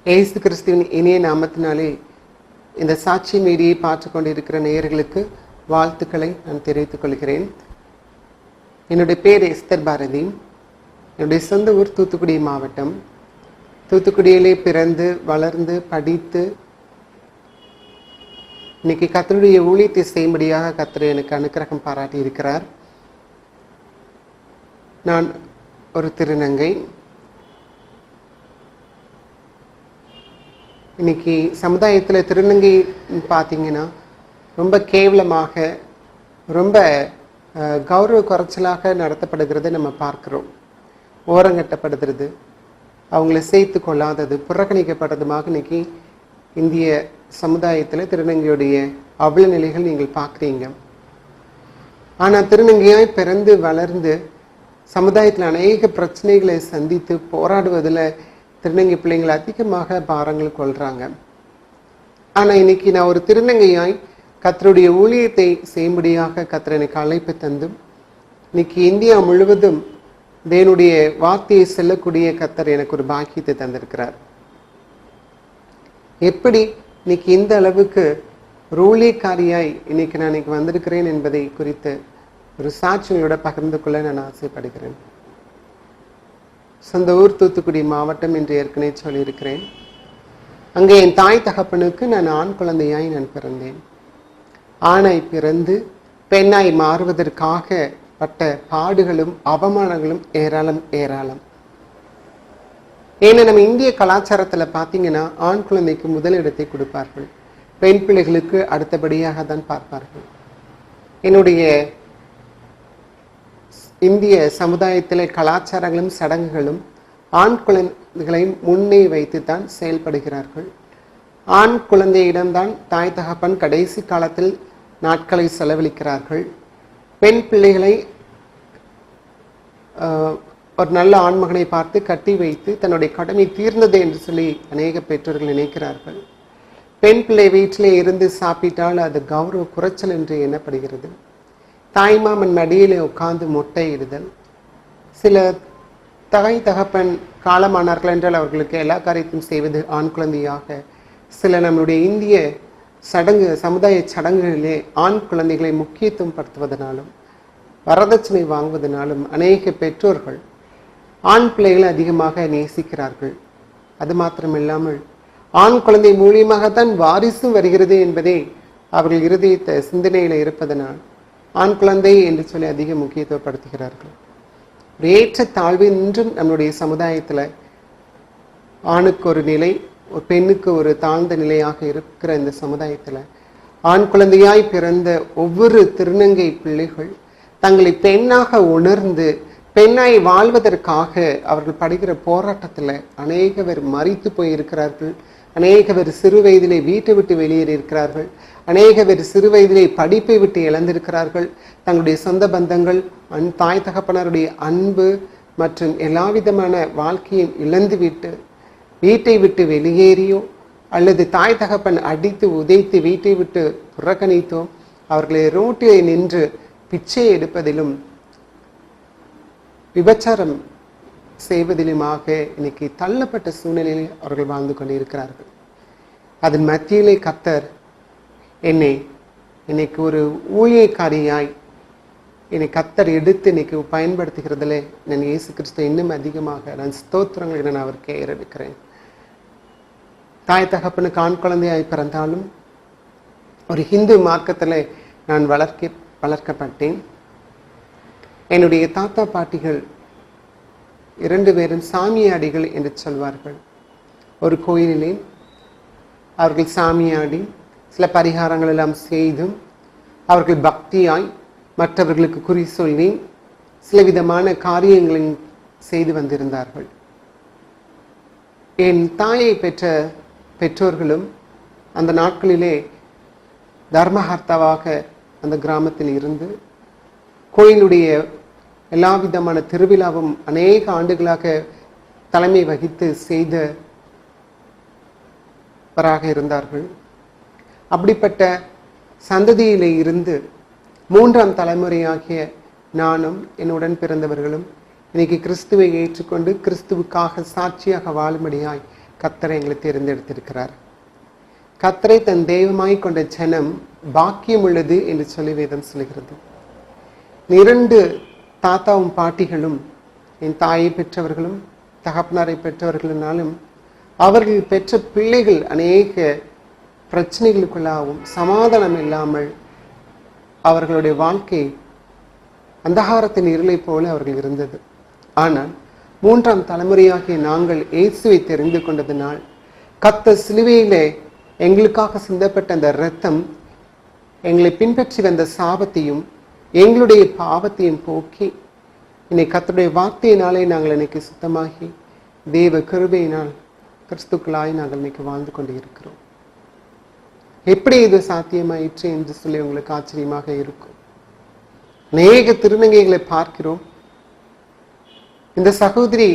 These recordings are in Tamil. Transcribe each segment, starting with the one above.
இயேசு கிறிஸ்துவின் இனிய நாமத்தினாலே இந்த சாட்சி மீடியை பார்த்து கொண்டிருக்கிற நேயர்களுக்கு வாழ்த்துக்களை நான் தெரிவித்துக் கொள்கிறேன். என்னுடைய பேர் எஸ்தர் பாரதி. என்னுடைய சொந்த ஊர் தூத்துக்குடி மாவட்டம். தூத்துக்குடியிலே பிறந்து வளர்ந்து படித்து இன்னைக்கு கர்த்தருடைய ஊழியத்தை செய்யும்படியாக கர்த்தர் எனக்கு அனுக்கிரகம் பாராட்டி இருக்கிறார். நான் ஒரு திருநங்கை. இன்னைக்கு சமுதாயத்தில் திருநங்கை பார்த்தீங்கன்னா ரொம்ப கேவலமாக, ரொம்ப கௌரவ குறைச்சலாக நடத்தப்படுகிறது நம்ம பார்க்குறோம். ஓரங்கட்டப்படுகிறது, அவங்கள சேர்த்து கொள்ளாதது, புறக்கணிக்கப்படுறதுமாக இன்னைக்கு இந்திய சமுதாயத்தில் திருநங்கையுடைய அவ்வளோ நிலைகள் நீங்கள் பார்க்குறீங்க. ஆனால் திருநங்கையாய் பிறந்து வளர்ந்து சமுதாயத்தில் அநேக பிரச்சனைகளை சந்தித்து போராடுவதில் திருநங்கை பிள்ளைங்களை அதிகமாக பாரங்கள் கொள்கிறாங்க. ஆனால் இன்னைக்கு நான் ஒரு திருநங்கையாய் கர்த்தருடைய ஊழியத்தை செய்யும்படியாக கர்த்தர் எனக்கு அழைப்பு தந்தும் இன்னைக்கு இந்தியா முழுவதும் தேவனுடைய வார்த்தையை செல்லக்கூடிய கர்த்தர் எனக்கு ஒரு பாக்கியத்தை தந்திருக்கிறார். எப்படி இன்னைக்கு இந்த அளவுக்கு ஒரு ஊழியக்காரியாய் இன்னைக்கு நான் இன்னைக்கு வந்திருக்கிறேன் என்பதை குறித்து ஒரு சாட்சியோட பகிர்ந்து கொள்ள நான் ஆசைப்படுகிறேன். சொந்த ஊர் தூத்துக்குடி மாவட்டம் என்று ஏற்கனவே சொல்லியிருக்கிறேன். அங்கே என் தாய் தகப்பனுக்கு நான் ஆண் குழந்தையாய் நான் பிறந்தேன். ஆணாய் பிறந்து பெண்ணாய் மாறுவதற்காக பட்ட பாடுகளும் அவமானங்களும் ஏராளம் ஏராளம். ஏன்னா நம்ம இந்திய கலாச்சாரத்தில் பார்த்தீங்கன்னா ஆண் குழந்தைக்கு முதலிடத்தை கொடுப்பார்கள், பெண் பிள்ளைகளுக்கு அடுத்தபடியாக தான் பார்ப்பார்கள். என்னுடைய இந்திய சமுதாயத்தில் கலாச்சாரங்களும் சடங்குகளும் ஆண் குழந்தைகளை முன்னே வைத்து தான் செயல்படுகிறார்கள். ஆண் குழந்தையிடம்தான் தாய் தகப்பன் கடைசி காலத்தில் நாட்களை செலவழிக்கிறார்கள். பெண் பிள்ளைகளை ஒரு நல்ல ஆண்மகனை பார்த்து கட்டி வைத்து தன்னுடைய கடமை தீர்ந்தது என்று சொல்லி அநேக பெற்றோர்கள் நினைக்கிறார்கள். பெண் பிள்ளை வீட்டிலே இருந்து சாப்பிட்டால் அது கௌரவ குறைச்சல் என்று எண்ணப்படுகிறது. தாய்மாமன் மடியிலே உட்கார்ந்து முட்டையிடுதல். சில தாய் தகப்பன் காலமானார்கள் என்றால் அவர்களுக்கு எல்லா காரியத்தையும் செய்வது ஆண் குழந்தையாக. சில நம்முடைய இந்திய சமுதாய சடங்குகளிலே ஆண் குழந்தைகளை முக்கியத்துவம் படுத்துவதனாலும் வரதட்சணை வாங்குவதனாலும் அநேக பெற்றோர்கள் ஆண் பிள்ளைகளை அதிகமாக நேசிக்கிறார்கள். அது மாத்திரமில்லாமல் ஆண் குழந்தை மூலியமாகத்தான் வாரிசும் வருகிறது என்பதே அவர்கள் இருதயத்தை சிந்தனையில் இருப்பதனால் ஆண் குழந்தை என்று சொல்லி அதிக முக்கியத்துவப்படுத்துகிறார்கள். ஒரு ஏற்ற தாழ்வு இன்றும் நம்முடைய சமுதாயத்தில் ஆணுக்கு ஒரு நிலை, ஒரு பெண்ணுக்கு ஒரு தாழ்ந்த நிலையாக இருக்கிற இந்த சமுதாயத்தில் ஆண் குழந்தையாய் பிறந்த ஒவ்வொரு திருநங்கை பிள்ளைகள் தங்களை பெண்ணாக உணர்ந்து பெண்ணாய் வாழ்வதற்காக அவர்கள் படுகிற போராட்டத்தில் அநேக பேர் மரித்து போயிருக்கிறார்கள். அநேக பேர் சிறு வயதிலே வீட்டை விட்டு வெளியேறி இருக்கிறார்கள். அநேக பேர் சிறு வயதிலே படிப்பை விட்டு இழந்திருக்கிறார்கள். தங்களுடைய சொந்த பந்தங்கள், தாய் தகப்பனருடைய அன்பு மற்றும் எல்லா விதமான வாழ்க்கையும் இழந்துவிட்டு வீட்டை விட்டு வெளியேறியோ அல்லது தாய் தகப்பன் அடித்து உதைத்து வீட்டை விட்டு புறக்கணித்தோ அவர்களை ரோட்டிலே நின்று பிச்சை எடுப்பதிலும் விபச்சாரம் செய்வதிலுமாக இன்னைக்கு தள்ளப்பட்ட சூழ்நிலையில் அவர்கள் வாழ்ந்து கொண்டிருக்கிறார்கள். அதன் மத்தியிலே கர்த்தர் இன்னைக்கு ஒரு ஊழியக்காரியாய் என்னை கர்த்தர் எடுத்து இன்னைக்கு பயன்படுத்துகிறதுல நான் இயேசு கிறிஸ்து இன்னும் அதிகமாக நான் ஸ்தோத்திரங்களை நான் அவருக்கு ஏறெடுக்கிறேன். தாய் தகப்பனுக்கு ஆண் குழந்தையாய் பிறந்தாலும் ஒரு ஹிந்து மார்க்கத்தில் நான் வளர்க்கப்பட்டேன். என்னுடைய தாத்தா பாட்டிகள் 2 பேரும் சாமியாடிகள் என்று சொல்வார்கள். ஒரு கோயிலிலே அவர்கள் சாமியாடி சில பரிகாரங்கள் எல்லாம் செய்தும் அவர்கள் பக்தியாய் மற்றவர்களுக்கு குறி சொல்லி சில விதமான காரியங்களை செய்து வந்திருந்தார்கள். என் தாயை பெற்ற பெற்றோர்களும் அந்த நாட்களிலே தர்மஹர்த்தாவாக அந்த கிராமத்தில் இருந்து கோயிலுடைய எல்லா விதமான திருவிழாவும் அநேக ஆண்டுகளாக தலைமை வகித்து செய்தவராக இருந்தார்கள். அப்படிப்பட்ட சந்ததியிலே இருந்து 3ஆம் தலைமுறையாகிய நானும் என்னுடன் பிறந்தவர்களும் இன்னைக்கு கிறிஸ்துவை ஏற்றுக்கொண்டு கிறிஸ்துவுக்காக சாட்சியாக வாழும்படியாய் கர்த்தரை எங்களை தேர்ந்தெடுத்திருக்கிறார். கர்த்தரை தன் தெய்வமாய் கொண்ட ஜனம் பாக்கியம் உள்ளது என்று சொல்லி வேதம் சொல்கிறது. 2 தாத்தாவும் பாட்டிகளும் என் தாயை பெற்றவர்களும் தகப்பனாரை பெற்றவர்களாலும் அவர்கள் பெற்ற பிள்ளைகள் அநேக பிரச்சனைகளுக்குள்ளாகவும் சமாதானம் இல்லாமல் அவர்களுடைய வாழ்க்கை அந்தகாரத்தின் இருளை போல அவர்கள் இருந்தது. ஆனால் 3ஆம் தலைமுறையாகிய நாங்கள் இயேசுவை தெரிந்து கொண்டதனால் கர்த்தர் சிலுவையிலே எங்களுக்காக சிந்தப்பட்ட அந்த இரத்தம் எங்களை பின்பற்றி வந்த சாபத்தையும் எங்களுடைய பாவத்தையும் போக்கி இன்னைக்கு கர்த்தருடைய வார்த்தையினாலே நாங்கள் இன்னைக்கு சுத்தமாகி தேவ கிருபையினால் கிறிஸ்துக்களாய் நாங்கள் இன்னைக்கு வாழ்ந்து கொண்டு இருக்கிறோம். எப்படி இது சாத்தியமாயிற்று என்று சொல்லி உங்களுக்கு ஆச்சரியமாக இருக்கும். அநேக திருநங்கைகளை பார்க்கிறோம். இந்த சகோதரி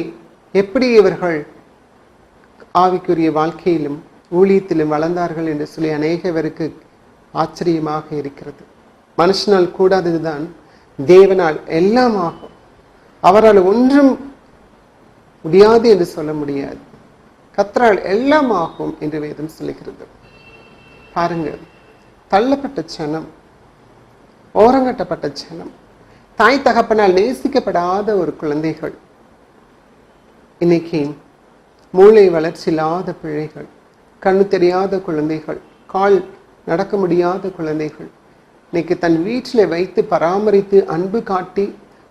எப்படி இவர்கள் ஆவிக்குரிய வாழ்க்கையிலும் ஊழியத்திலும் வளர்ந்தார்கள் என்று சொல்லி அநேகவருக்கு ஆச்சரியமாக இருக்கிறது. மனுஷனால் கூடாததுதான் தேவனால் எல்லாம் ஆகும். அவரால் ஒன்றும் முடியாது என்று சொல்ல முடியாது. கர்த்தரால் எல்லாம் ஆகும் என்று வேதம் சொல்லுகிறது. பாருங்க, தள்ளப்பட்ட ஜனம், ஓரங்கட்டப்பட்ட ஜனம், தாய் தகப்பனால் நேசிக்கப்படாத ஒரு குழந்தைகள், இன்னைக்கு மூளை வளர்ச்சி இல்லாத பிள்ளைகள், கண்ணு தெரியாத குழந்தைகள், கால் நடக்க முடியாத குழந்தைகள் இன்னைக்கு தன் வீட்டில் வைத்து பராமரித்து அன்பு காட்டி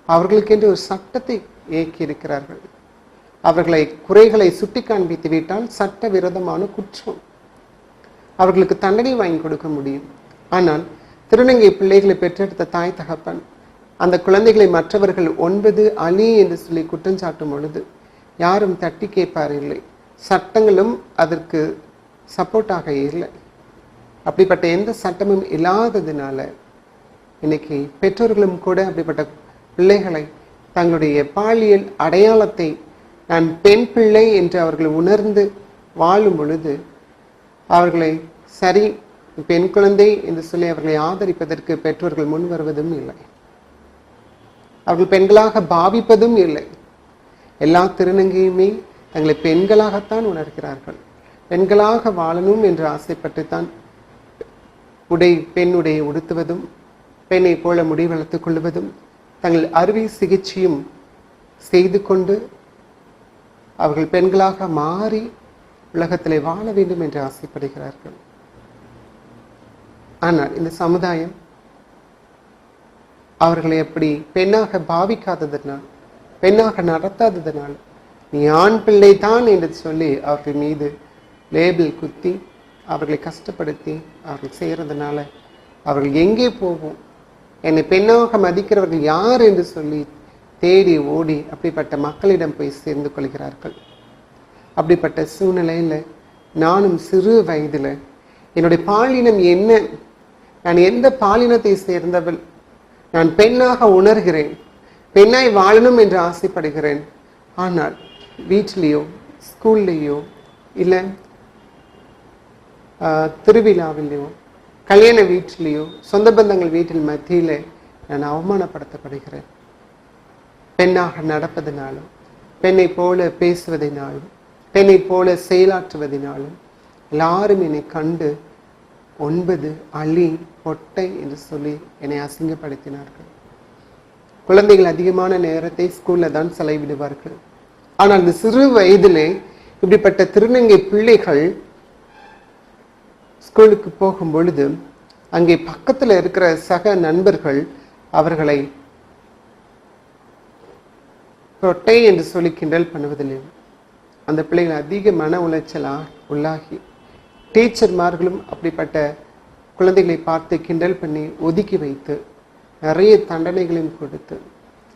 அவர்களுக்கென்று ஒரு சட்டத்தை இயக்கி இருக்கிறார்கள். அவர்களை குறைகளை சுட்டி காண்பித்து விட்டால் சட்ட விரோதமான குற்றம், அவர்களுக்கு தண்டனை வாங்கி கொடுக்க முடியும். ஆனால் திருநங்கை பிள்ளைகளை பெற்றெடுத்த தாய் தகப்பன் அந்த குழந்தைகளை மற்றவர்கள் 9 அலி என்று சொல்லி குற்றஞ்சாட்டும் பொழுது யாரும் தட்டி கேட்பார் இல்லை. சட்டங்களும் அதற்கு சப்போர்ட்டாக இல்லை. அப்படிப்பட்ட எந்த சட்டமும் இல்லாததுனால இன்னைக்கு பெற்றோர்களும் கூட அப்படிப்பட்ட பிள்ளைகளை தங்களுடைய பாலியல் அடையாளத்தை நான் பெண் பிள்ளை என்று அவர்கள் உணர்ந்து வாழும் பொழுது அவர்களை சரி பெண் குழந்தை என்று சொல்லி அவர்களை ஆதரிப்பதற்கு பெற்றோர்கள் முன் வருவதும் இல்லை. அவர்கள் பெண்களாக பாவிப்பதும் இல்லை. எல்லா திருநங்கையுமே தங்களை பெண்களாகத்தான் உணர்கிறார்கள். பெண்களாக வாழணும் என்று ஆசைப்பட்டுத்தான் பெண்ணுடைய உடுத்துவதும் பெண்ணை போல முடி வளர்த்துக் கொள்வதும் தங்கள் அறுவை சிகிச்சையும் செய்து கொண்டு அவர்கள் பெண்களாக மாறி உலகத்திலே வாழ வேண்டும் என்று ஆசைப்படுகிறார்கள். ஆனால் இந்த சமுதாயம் அவர்களை எப்படி பெண்ணாக பாவிக்காததனால், பெண்ணாக நடத்தாததனால் நீ ஆண் பிள்ளை தான் என்று சொல்லி அவர்கள் மீது லேபிள் குத்தி அவர்களை கஷ்டப்படுத்தி அவர்கள் செய்கிறதுனால அவர்கள் எங்கே போவோம், என்னை பெண்ணாக மதிக்கிறவர்கள் யார் என்று சொல்லி தேடி ஓடி அப்படிப்பட்ட மக்களிடம் போய் சேர்ந்து கொள்கிறார்கள். அப்படிப்பட்ட சூழ்நிலையில் நானும் சிறு வயதில் என்னுடைய பாலினம் என்ன, நான் எந்த பாலினத்தை சேர்ந்தவள், நான் பெண்ணாக உணர்கிறேன், பெண்ணாய் வாழணும் என்று ஆசைப்படுகிறேன். ஆனால் வீட்டிலேயோ ஸ்கூல்லையோ இல்லை திருவிழாவிலையோ கல்யாண வீட்டிலேயோ சொந்த பந்தங்கள் வீட்டில் மத்தியில் நான் அவமானப்படுத்தப்படுகிறேன். பெண்ணாக நடப்பதனாலும் பெண்ணை போல பேசுவதனாலும் பெண்ணை போல செயலாற்றுவதனாலும் எல்லாரும் என்னை கண்டு 9 அலி பொட்டை என்று சொல்லி என்னை அசிங்கப்படுத்தினார்கள். குழந்தைகள் அதிகமான நேரத்தை ஸ்கூல்ல தான் செலவிடுவார்கள். ஆனால் இந்த சிறு வயதிலே இப்படிப்பட்ட திருநங்கை பிள்ளைகள் ஸ்கூலுக்கு போகும் பொழுது அங்கே பக்கத்தில் இருக்கிற சக நண்பர்கள் அவர்களை பொட்டை என்று சொல்லி கிண்டல் பண்ணுவதில்லை. அந்த பிள்ளைகள் அதிக மன உள்ளாகி டீச்சர்மார்களும் அப்படிப்பட்ட குழந்தைகளை பார்த்து கிண்டல் பண்ணி ஒதுக்கி வைத்து நிறைய தண்டனைகளையும் கொடுத்து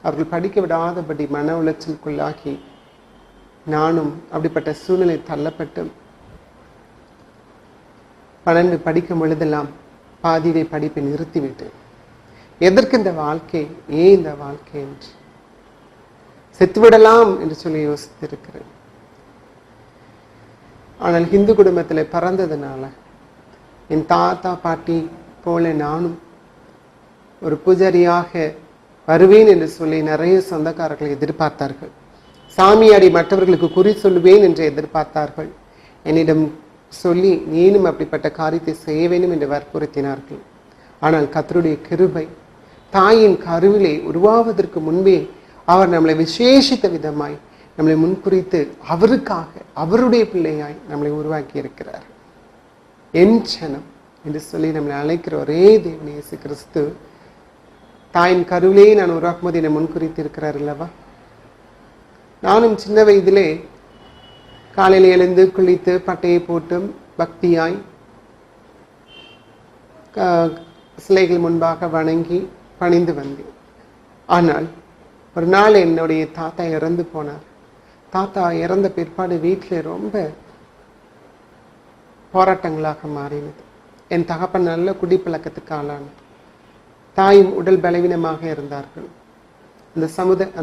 அவர்கள் படிக்க விடாதபடி மன உளைச்சலுக்குள்ளாகி நானும் அப்படிப்பட்ட சூழ்நிலை தள்ளப்பட்டு 12 படிக்கும் பொழுதெல்லாம் பாதியிலே படிப்பை நிறுத்திவிட்டேன். எதற்கு இந்த வாழ்க்கை, ஏன் இந்த வாழ்க்கை என்று செத்துவிடலாம் என்று சொல்லி யோசித்திருக்கிறேன். ஆனால் இந்து குடும்பத்தில் பிறந்ததுனால என் தாத்தா பாட்டி போல நானும் ஒரு பூஜாரியாக வருவேன் என்று சொல்லி நிறைய சொந்தக்காரர்களை எதிர்பார்த்தார்கள். சாமியாடி மற்றவர்களுக்கு குறி சொல்லுவேன் என்று எதிர்பார்த்தார்கள். என்னிடம் சொல்லி நீனும் அப்படிப்பட்ட காரியத்தை செய்ய வேண்டும் என்று வற்புறுத்தினார்கள். ஆனால் கர்த்தருடைய கிருபை, தாயின் கருவிலே உருவாவதற்கு முன்பே அவர் நம்மளை விசேஷித்த விதமாய் நம்மளை முன்குறித்து அவருக்காக அவருடைய பிள்ளையாய் நம்மளை உருவாக்கி இருக்கிறார். என் ஜனம் என்று சொல்லி நம்மளை அழைக்கிற ஒரே தேவன் இயேசு கிறிஸ்து தாயின் கருவிலேயே நான் உருவாக்கும் போது என்னை முன்குறித்து இருக்கிறார் அல்லவா? நானும் சின்ன வயதிலே காலையில் எழுந்து குளித்து பட்டையை போட்டும் பக்தியாய் சிலைகள் முன்பாக வணங்கி பணிந்து வந்தேன். ஆனால் ஒரு நாள் என்னுடைய தாத்தா இறந்து போனார். தாத்தா இறந்த பிற்பாடு வீட்டில் ரொம்ப போராட்டங்களாக மாறினது. என் தகப்பன் நல்ல குடிப்பழக்கத்துக்கு ஆளானார். தாயும் உடல் பலவீனமாக இருந்தார்கள்.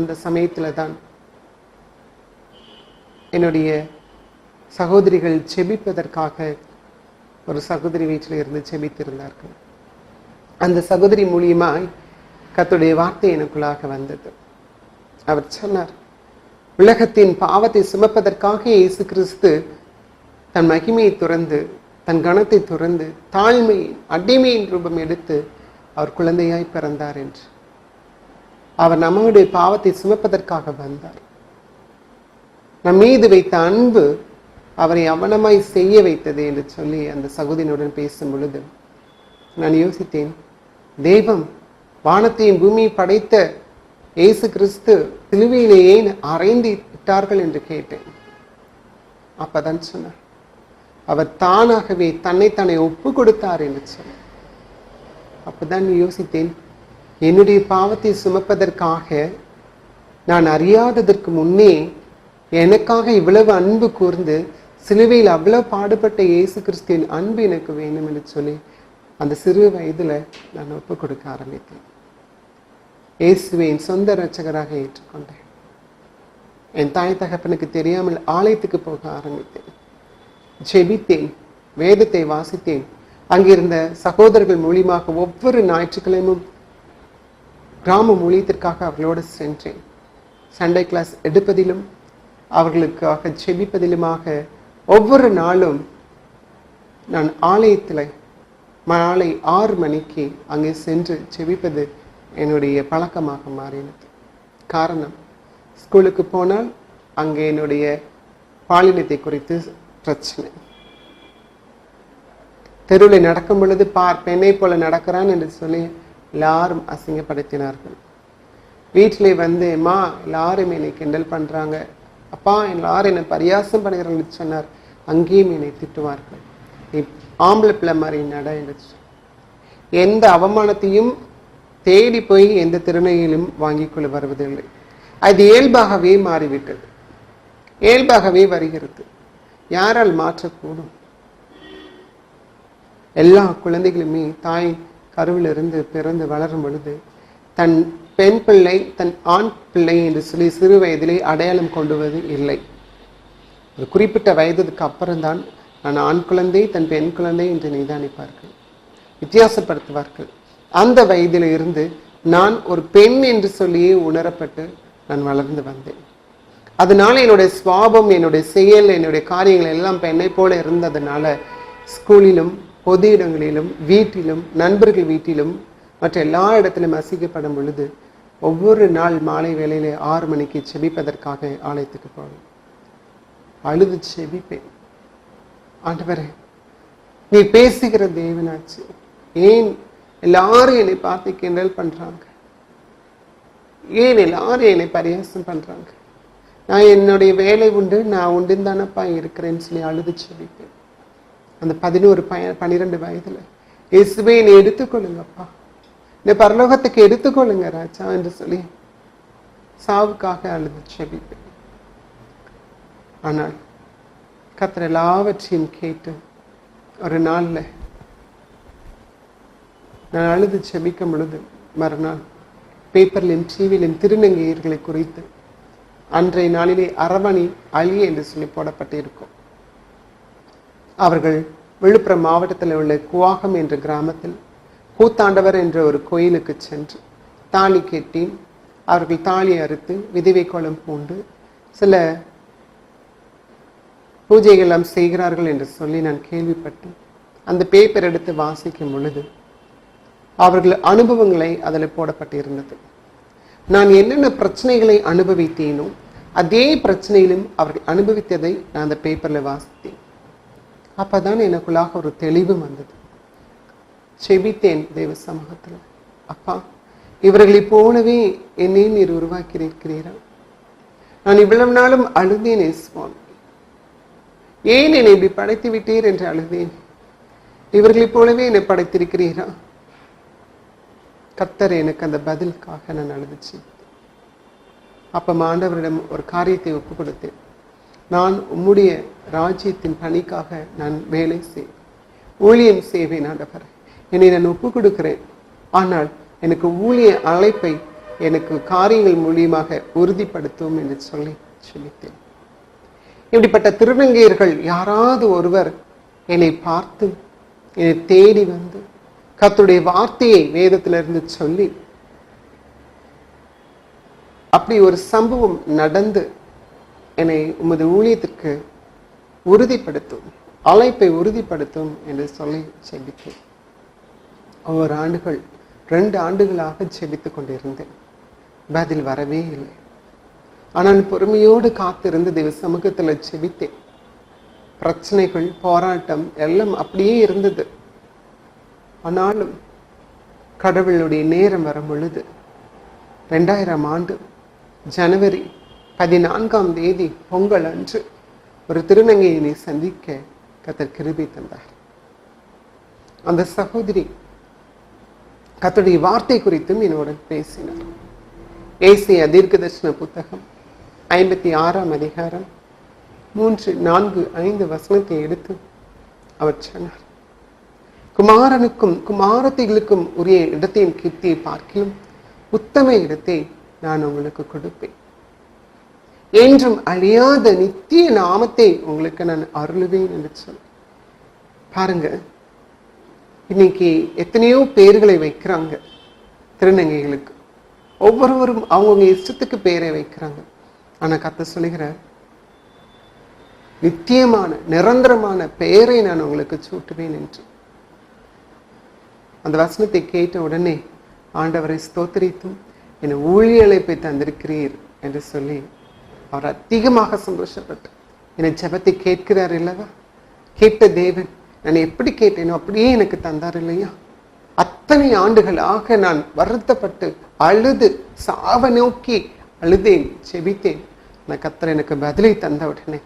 அந்த சமயத்தில் தான் என்னுடைய சகோதரிகள் செபிப்பதற்காக ஒரு சகோதரி வீட்டில் இருந்து செபித்திருந்தார்கள். அந்த சகோதரி மூலியமாய் கர்த்தருடைய வார்த்தை எனக்குள்ளாக வந்தது. அவர் சொன்னார், உலகத்தின் பாவத்தை சுமப்பதற்காக இயேசு கிறிஸ்து தன் மகிமையை துறந்து, தன் கனத்தை துறந்து, தாழ்மையின் அடிமையின் ரூபம் எடுத்து அவர் குழந்தையாய் பிறந்தார் என்று. அவர் நம்முடைய பாவத்தை சுமப்பதற்காக வந்தார். நம் மீது வைத்த அன்பு அவரை அவனமாய் செய்ய வைத்தது என்று சொல்லி அந்த சகோதரனுடன் பேசும் பொழுது நான் யோசித்தேன், தெய்வம் வானத்தையும் பூமியை படைத்த இயேசு கிறிஸ்து சிலுவையிலேயே அறைந்து விட்டார்கள் என்று கேட்டேன். அப்பதான் சொன்னார், அவர் தானாகவே தன்னைத்தானே ஒப்பு கொடுத்தார் என்று சொன்னார். அப்பதான் யோசித்தேன், என்னுடைய பாவத்தை சுமப்பதற்காக நான் அறியாததற்கு முன்னே எனக்காக இவ்வளவு அன்பு கூர்ந்து சிலுவையில் அவ்வளவு பாடுபட்ட இயேசு கிறிஸ்துவின் அன்பு எனக்கு வேணும் என்று சொல்லி அந்த சிறு வயதுல நான் ஒப்பு கொடுக்க ஆரம்பித்தேன். இயேசுவை என் சொந்த இரட்சகராக ஏற்றுக்கொண்டேன். என் தாய் தகப்பனுக்கு தெரியாமல் ஆலயத்துக்கு போக ஆரம்பித்தேன். ஜெபித்தேன், வேதத்தை வாசித்தேன். அங்கிருந்த சகோதரர்கள் மூலியமாக ஒவ்வொரு ஞாயிற்றுக்கிழமும் கிராம ஊழியத்திற்காக அவர்களோடு சென்றேன். சண்டே கிளாஸ் எடுப்பதிலும் அவர்களுக்காக ஜெபிப்பதிலுமாக ஒவ்வொரு நாளும் நான் ஆலயத்தில் மாலை 6 மணிக்கு அங்கே சென்று ஜெபிப்பது என்னுடைய பழக்கமாக மாறினது. காரணம், ஸ்கூலுக்கு போனால் அங்கே என்னுடைய பாலினத்தை குறித்து பிரச்சனை. தெருவில் நடக்கும் பொழுது பெண்ணை போல நடக்கிறான் என்று சொல்லி எல்லாரும் அசிங்கப்படுத்தினார்கள். வீட்டிலே வந்து அம்மா எல்லாரும் என்னை கிண்டல் பண்றாங்க, அப்பா எல்லாரும் என்னை பரியாசம் பண்ணுகிறார்கள் சொன்னார். அங்கேயும் என்னை திட்டுவார்கள், நீ ஆம்பளை பிள்ளை மாதிரி நட என்று. எந்த அவமானத்தையும் தேடி போய் எந்த திருநையிலும் வாங்கிக் கொள்ள வருவதில்லை. அது இயல்பாகவே மாறிவிட்டது, இயல்பாகவே வருகிறது. யாரால் மாற்றக்கூடும்? எல்லா குழந்தைகளுமே தாய் கருவிலிருந்து பிறந்து வளரும் பொழுது தன் பெண் பிள்ளை தன் ஆண் பிள்ளை என்று சொல்லி சிறு வயதிலே அடையாளம் கொண்டுவது இல்லை. ஒரு குறிப்பிட்ட வயதுக்கு அப்புறம்தான் நான் ஆண் குழந்தை தன் பெண் குழந்தை என்று நிதானிப்பார்கள், வித்தியாசப்படுத்துவார்கள். அந்த வயதில் இருந்து நான் ஒரு பெண் என்று சொல்லியே உணரப்பட்டு நான் வளர்ந்து வந்தேன். அதனால என்னுடைய சுவாபம், என்னுடைய செயல், என்னுடைய காரியங்கள் எல்லாம் பெண்ணை போல இருந்ததுனால ஸ்கூலிலும் பொது இடங்களிலும் வீட்டிலும் நண்பர்கள் வீட்டிலும் மற்ற எல்லா இடத்திலும் அசிக்கப்படும் பொழுது ஒவ்வொரு நாள் மாலை வேளையிலே 6 மணிக்கு செபிப்பதற்காக ஆலயத்துக்கு போவேன். அழுது செபிப்பேன், ஆண்டவரே நீ பேசுகிற தேவனாச்சு, ஏன் எல்லாரும் என்னை பார்த்து கிண்டல் பண்றாங்க, ஏன் எல்லாரும் என்னை பரியாசம் பண்றாங்க, நான் என்னுடைய வேலை உண்டு நான் உண்டுன்னு தானப்பா இருக்கிறேன்னு சொல்லி அழுது செபிப்பேன். அந்த 11-12 வயதுல இயேசுவே என்னை எடுத்துக்கொள்ளுங்கப்பா, இந்த பரலோகத்துக்கு எடுத்துக்கொள்ளுங்க ராஜா என்று சொல்லி சாவுக்காக அழுது செபிப்பேன். ஆனால் கர்த்தர் எல்லாவற்றையும் கேட்டு ஒரு நாள்ல நான் அழுது செபிக்கும் பொழுது மறுநாள் பேப்பர்லையும் டிவியிலும் திருநங்கையர்களை குறித்து அன்றைய நாளிலே அரவணை அழி என்று சொல்லி போடப்பட்டிருக்கும். அவர்கள் விழுப்புரம் மாவட்டத்தில் உள்ள குவாகம் என்ற கிராமத்தில் கூத்தாண்டவர் என்ற ஒரு கோயிலுக்கு சென்று தாலி கட்டி அவர்கள் தாலி அறுத்து விதவை கோலம் பூண்டு சில பூஜைகள் எல்லாம் செய்கிறார்கள் என்று சொல்லி நான் கேள்விப்பட்டேன். அந்த பேப்பர் எடுத்து வாசிக்கும் பொழுது அவர்கள் அனுபவங்களை அதில் போடப்பட்டிருந்தது. நான் என்னென்ன பிரச்சனைகளை அனுபவித்தேனோ அதே பிரச்சனையிலும் அவர்கள் அனுபவித்ததை நான் அந்த பேப்பரில் வாசித்தேன். அப்பதான் எனக்குள்ளாக ஒரு தெளிவு வந்தது. செபித்தேன் தேவ சமூகத்தில், அப்பா, இவர்களைப் போலவே என்னை நீர் உருவாக்கி இருக்கிறீரா? நான் இவ்வளவு நாளும் அழுதேனே சுவாமி, ஏன் என்னை இப்படி படைத்து விட்டீர் என்று அழுதேன். இவர்களைப் போலவே என்னை படைத்திருக்கிறீரா? கர்த்தர் எனக்கு அந்த பதிலுக்காக நான் அழுதுச்சு. அப்ப ஆண்டவரிடம் ஒரு காரியத்தை ஒப்பு கொடுத்தேன். நான் உம்முடைய ராஜ்யத்தின் பணிக்காக நான் வேலை செய்வேன், ஊழியம் செய்வேன். ஆண்டவர், என்னை நான் ஒப்பு கொடுக்கிறேன். ஆனால் எனக்கு ஊழிய அழைப்பை எனக்கு காரியங்கள் மூலியமாக உறுதிப்படுத்தும் என்று சொல்லி சொல்லித்தேன். இப்படிப்பட்ட திருநங்கையர்கள் யாராவது ஒருவர் என்னை பார்த்து என்னை தேடி வந்து கர்த்தருடைய வார்த்தையை வேதத்திலிருந்து சொல்லி அப்படி ஒரு சம்பவம் நடந்து என்னை உமது ஊழியத்திற்கு உறுதிப்படுத்தும், அழைப்பை உறுதிப்படுத்தும் என்று சொல்லி செபித்தேன். ஒவ்வொரு ஆண்டுகள் 2 ஆண்டுகளாக செபித்துக் கொண்டிருந்தேன். பதில் வரவே இல்லை. ஆனால் பொறுமையோடு காத்திருந்து தேவ சமூகத்தில் செபித்தேன். பிரச்சனைகள், போராட்டம் எல்லாம் அப்படியே இருந்தது. ஆனாலும் கடவுளுடைய நேரம் வரும் பொழுது 2000 ஆண்டு ஜனவரி 14ஆம் தேதி பொங்கல் அன்று ஒரு திருநங்கையினை சந்திக்க கர்த்தர் கிருபை தந்தார். அந்த சகோதரி கர்த்தருடைய வார்த்தை குறித்தும் என்னுடன் பேசினார். ஏசாயா தீர்க்கதரிசன புத்தகம் 56ஆம் அதிகாரம் 3, 4, 5 வசனத்தை எடுத்து அவர் சொன்னார், குமாரனுக்கும் குமாரத்திகளுக்கும் உரிய இடத்தையும் கீர்த்தியை பார்க்கிலும் உத்தம இடத்தை நான் உங்களுக்கு கொடுப்பேன், என்றும் அழியாத நித்திய நாமத்தை உங்களுக்கு நான் அருளுவேன் என்று சொல். பாருங்க, இன்னைக்கு எத்தனையோ பேர்களை வைக்கிறாங்க திருநங்கைகளுக்கு. ஒவ்வொருவரும் அவங்கவுங்க இஷ்டத்துக்கு பேரை வைக்கிறாங்க. ஆனா கர்த்தர் சொல்லுகிறார், நித்தியமான நிரந்தரமான பெயரை நான் உங்களுக்கு சூட்டுவேன் என்று. அந்த வசனத்தை கேட்ட உடனே ஆண்டவரை ஸ்தோத்திரித்தும் என்னை ஊழிய அழைப்பை தந்திருக்கிறீர் என்று சொல்லி அவர் அதிகமாக சந்தோஷப்பட்டு என்னை ஜெபத்தை கேட்கிறார் இல்லவா? கேட்ட தேவன் நான் எப்படி கேட்டேனோ அப்படியே எனக்கு தந்தார் இல்லையா? அத்தனை ஆண்டுகளாக நான் வருத்தப்பட்டு அழுது சாவ நோக்கி அழுதேன், செபித்தேன். நான் கர்த்தர் எனக்கு பதிலை தந்த உடனே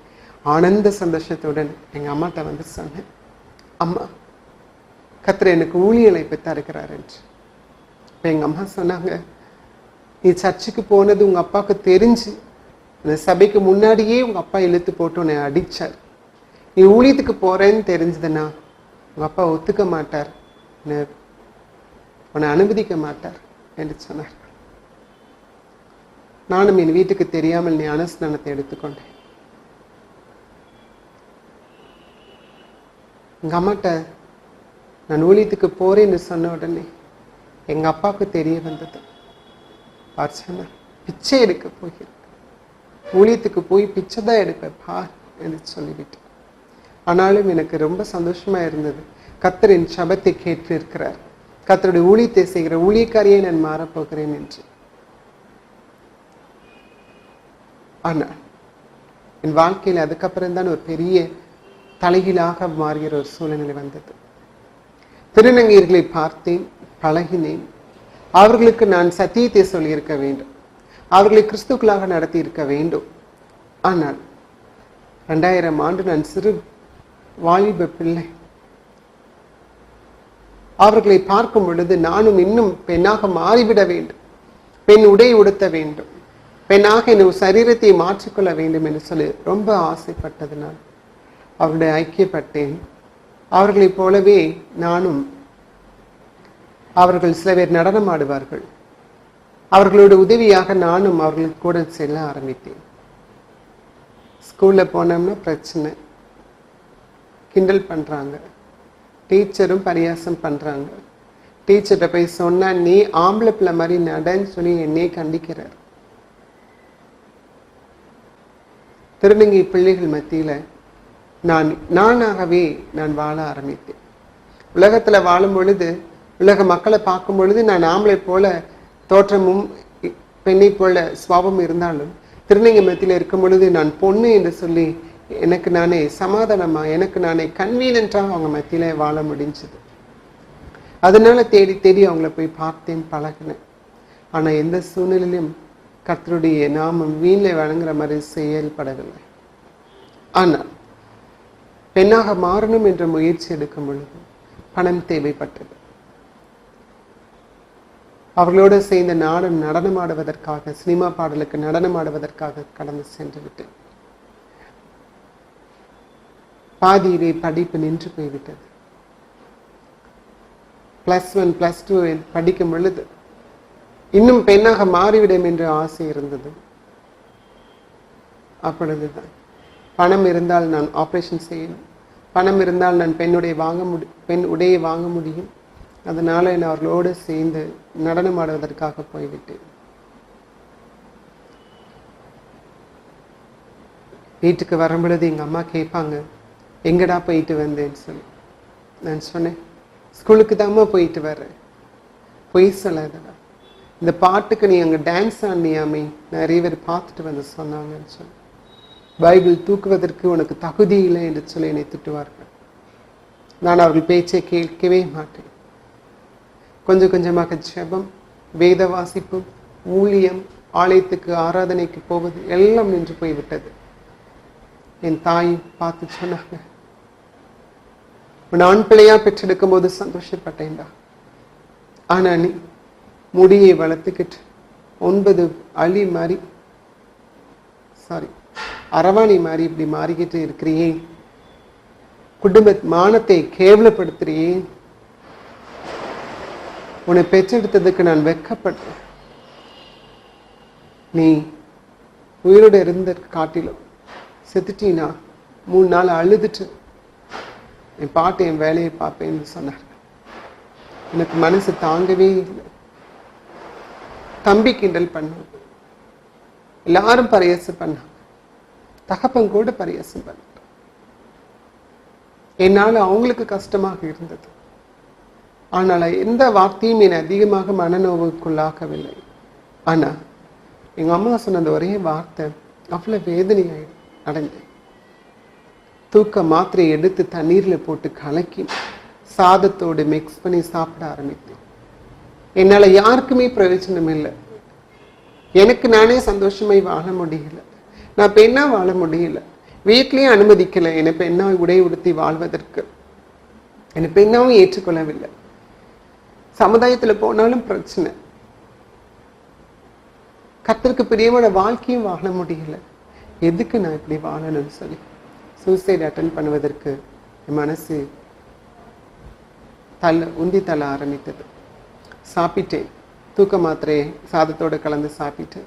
ஆனந்த சந்தோஷத்துடன் எங்க அம்மாட்ட வந்து சொன்னேன், அம்மா, கர்த்தர் எனக்கு ஊழிய அழைப்பை தருகிறார் என்று. எங்க அம்மா சொன்னாங்க, நீ சர்ச்சுக்கு போனது உங்க அப்பாவுக்கு தெரிஞ்சு அந்த சபைக்கு முன்னாடியே உங்க அப்பா இழுத்து போட்டு உன்னை அடிச்சார். நீ ஊழியத்துக்கு போறேன்னு தெரிஞ்சதுன்னா உங்க அப்பா ஒத்துக்க மாட்டார், உன்னை அனுமதிக்க மாட்டார் என்று சொன்னார். நானும் என் வீட்டுக்கு தெரியாமல் ஞான ஸ்நானத்தை எடுத்துக்கொண்டேன். எங்க அம்மாட்ட நான் ஊழியத்துக்கு போறேன்னு சொன்ன உடனே எங்க அப்பாவுக்கு தெரிய வந்தது. அவர் சொன்னார், பிச்சை எடுக்க போகிறேன், ஊழியத்துக்கு போய் பிச்சை தான் எடுப்பேன் பார் என்று சொல்லிவிட்டு. ஆனாலும் எனக்கு ரொம்ப சந்தோஷமா இருந்தது. கர்த்தர் என் சபத்தை கேட்டு இருக்கிறார், கர்த்தருடைய ஊழியத்தை செய்கிற ஊழியக்காரியை நான் மாறப்போகிறேன் என்று. ஆனால் என் வாழ்க்கையில் அதுக்கப்புறம் தான் ஒரு பெரிய தலைகீழாக மாறுகிற ஒரு சூழ்நிலை வந்தது. திருநங்கையர்களை பார்த்தேன், பழகினேன். அவர்களுக்கு நான் சத்தியத்தை சொல்லியிருக்க வேண்டும், அவர்களை கிறிஸ்துக்களாக நடத்தி இருக்க வேண்டும். ஆனால் 2000 ஆண்டு நான் சிறு வாலிப பிள்ளை. அவர்களை பார்க்கும் பொழுது நானும் இன்னும் பெண்ணாக மாறிவிட வேண்டும், பெண் உடை உடுத்த வேண்டும், பெண்ணாக என் சரீரத்தை மாற்றிக்கொள்ள வேண்டும் என்று சொல்லி ரொம்ப ஆசைப்பட்டது. அவர்களுடைய ஐக்கியப்பட்டேன். அவர்களைப் போலவே நானும், அவர்கள் சில பேர் நடனம் ஆடுவார்கள், அவர்களோட உதவியாக நானும் அவர்களுக்கு கூட செல்ல ஆரம்பித்தேன். ஸ்கூல்ல போனோம்னா பிரச்சனை, கிண்டல் பண்றாங்க, டீச்சரும் பரியாசம் பண்றாங்க. டீச்சர்கிட்ட போய் சொன்னா நீ ஆம்பளை பிள்ளை மாதிரி நடன்னு சொல்லி என்னையே கண்டிக்கிறார். திருநங்கை பிள்ளைகள் மத்தியில நானாகவே நான் வாழ ஆரம்பித்தேன். உலகத்துல வாழும் பொழுது, உலக மக்களை பார்க்கும் பொழுது நான் ஆம்பளை போல தோற்றமும் பெண்ணை போல சுவாபம் இருந்தாலும், திருநங்கை மத்தியில் இருக்கும் பொழுது நான் பொண்ணு என்று சொல்லி எனக்கு நானே சமாதானமா, எனக்கு நானே கன்வீனியன்ட்டா அவங்க மத்தியில வாழ முடிஞ்சது. அதனால தேடி தேடி அவங்கள போய் பார்த்தேன், பழகினேன். ஆனா எந்த சூழ்நிலையிலும் கர்த்தருடைய நாமம் வீணில் வழங்குற மாதிரி செயல்படவில்லை. ஆனால் பெண்ணாக மாறணும் என்ற முயற்சி எடுக்கும் பொழுது பணம் தேவைப்பட்டது. அவர்களோடு சேர்ந்த நடனமாடுவதற்காக, சினிமா பாடலுக்கு நடனமாடுவதற்காக கடந்து சென்று விட்டேன். பாதியிலே படிப்பு நின்று போய்விட்டது. +1 +2 படிக்கும் பொழுது இன்னும் பெண்ணாக மாறிவிடும் என்று ஆசை இருந்தது. அப்பொழுதுதான் பணம் இருந்தால் நான் ஆபரேஷன் செய்யணும், பணம் இருந்தால் நான் பெண் உடையை வாங்க முடியும். அதனால நான் அவர்களோடு சேர்ந்து நடனம் ஆடுவதற்காக போய்விட்டேன். வீட்டுக்கு வரும் பொழுது எங்க அம்மா கேட்பாங்க, எங்கடா போயிட்டு வந்தேன்னு சொல்லி. நான் சொன்னேன், ஸ்கூலுக்கு தாம்மா போயிட்டு வர்றேன். பொய் சொல்லாதடா, இந்த பாட்டுக்கு நீ அங்கே டான்ஸ் ஆடினியாமே, நிறைய பேர் பார்த்துட்டு வந்து சொன்னாங்கன்னு சொல்லி. பைபிள் தூக்குவதற்கு உனக்கு தகுதி இல்லை என்று சொல்லி என்னை திட்டுவார்கள். நான் அவர்கள் பேச்சை கேட்கவே மாட்டேன். கொஞ்சம் கொஞ்சமாக ஜெபம், வேத வாசிப்பு, ஊழியம், ஆலயத்துக்கு ஆராதனைக்கு போவது எல்லாம் நின்று போய்விட்டது. என் தாய் பார்த்து சொன்னாங்க, உன் ஆண் பிள்ளையா பெற்றெடுக்கும் போது சந்தோஷப்பட்டேன்டா, ஆனா நீ முடியை வளர்த்துக்கிட்டு 9 அலி மாதிரி அரவாணி மாதிரி இப்படி மாறிக்கிட்டு இருக்கிறியே, குடும்ப மானத்தை கேவலப்படுத்துறியே, உன்னை பெற்றெடுத்ததுக்கு நான் வெட்கப்பட்டேன். நீ உயிரோடு இருந்த காட்டிலும் செத்துட்டீனா 3 நாள் அழுதுட்டு என் பாட்டு என் வேலையை பார்ப்பேன்னு சொன்னார். எனக்கு மனசு தாங்கவே இல்லை. தம்பி கிண்டல் பண்ணாங்க, எல்லாரும் பரியாசம் பண்ணாங்க, தகப்பன் கூட பரியாசம் பண்ணாங்க. என்னால் அவங்களுக்கு கஷ்டமாக இருந்தது. ஆனால் எந்த வார்த்தையும் என்னை அதிகமாக மனநோவுக்குள்ளாக்கவில்லை. ஆனா எங்க அம்மா சொன்ன அந்த ஒரே வார்த்தை அவ்வளவு வேதனையாய் அடைந்தேன். தூக்க மாத்திரை எடுத்து தண்ணீர்ல போட்டு கலக்கி சாதத்தோடு மிக்ஸ் பண்ணி சாப்பிட ஆரம்பித்தேன். என்னால யாருக்குமே பிரயோஜனம் இல்லை. எனக்கு நானே சந்தோஷமாய் வாழ முடியல. நான் பெண்ணா வாழ முடியல. வீட்லயும் அனுமதிக்கல என்னை பெண்ணா உடை உடுத்தி வாழ்வதற்கு. என்னை பெண்ணாவும் ஏற்றுக்கொள்ளவில்லை. சமுதாயத்துல போனாலும் பிரச்சனை. கர்த்தருக்கு பிரியமான வாழ்க்கையும் வாழ முடியல. எதுக்கு நான் இப்படி வாழணும்னு சொல்லி சூசைட் அட்டன் பண்ணுவதற்கு என் மனசு உந்தி தள்ள ஆரம்பித்தது. சாப்பிட்டேன். தூக்க மாத்திரையை சாதத்தோடு கலந்து சாப்பிட்டு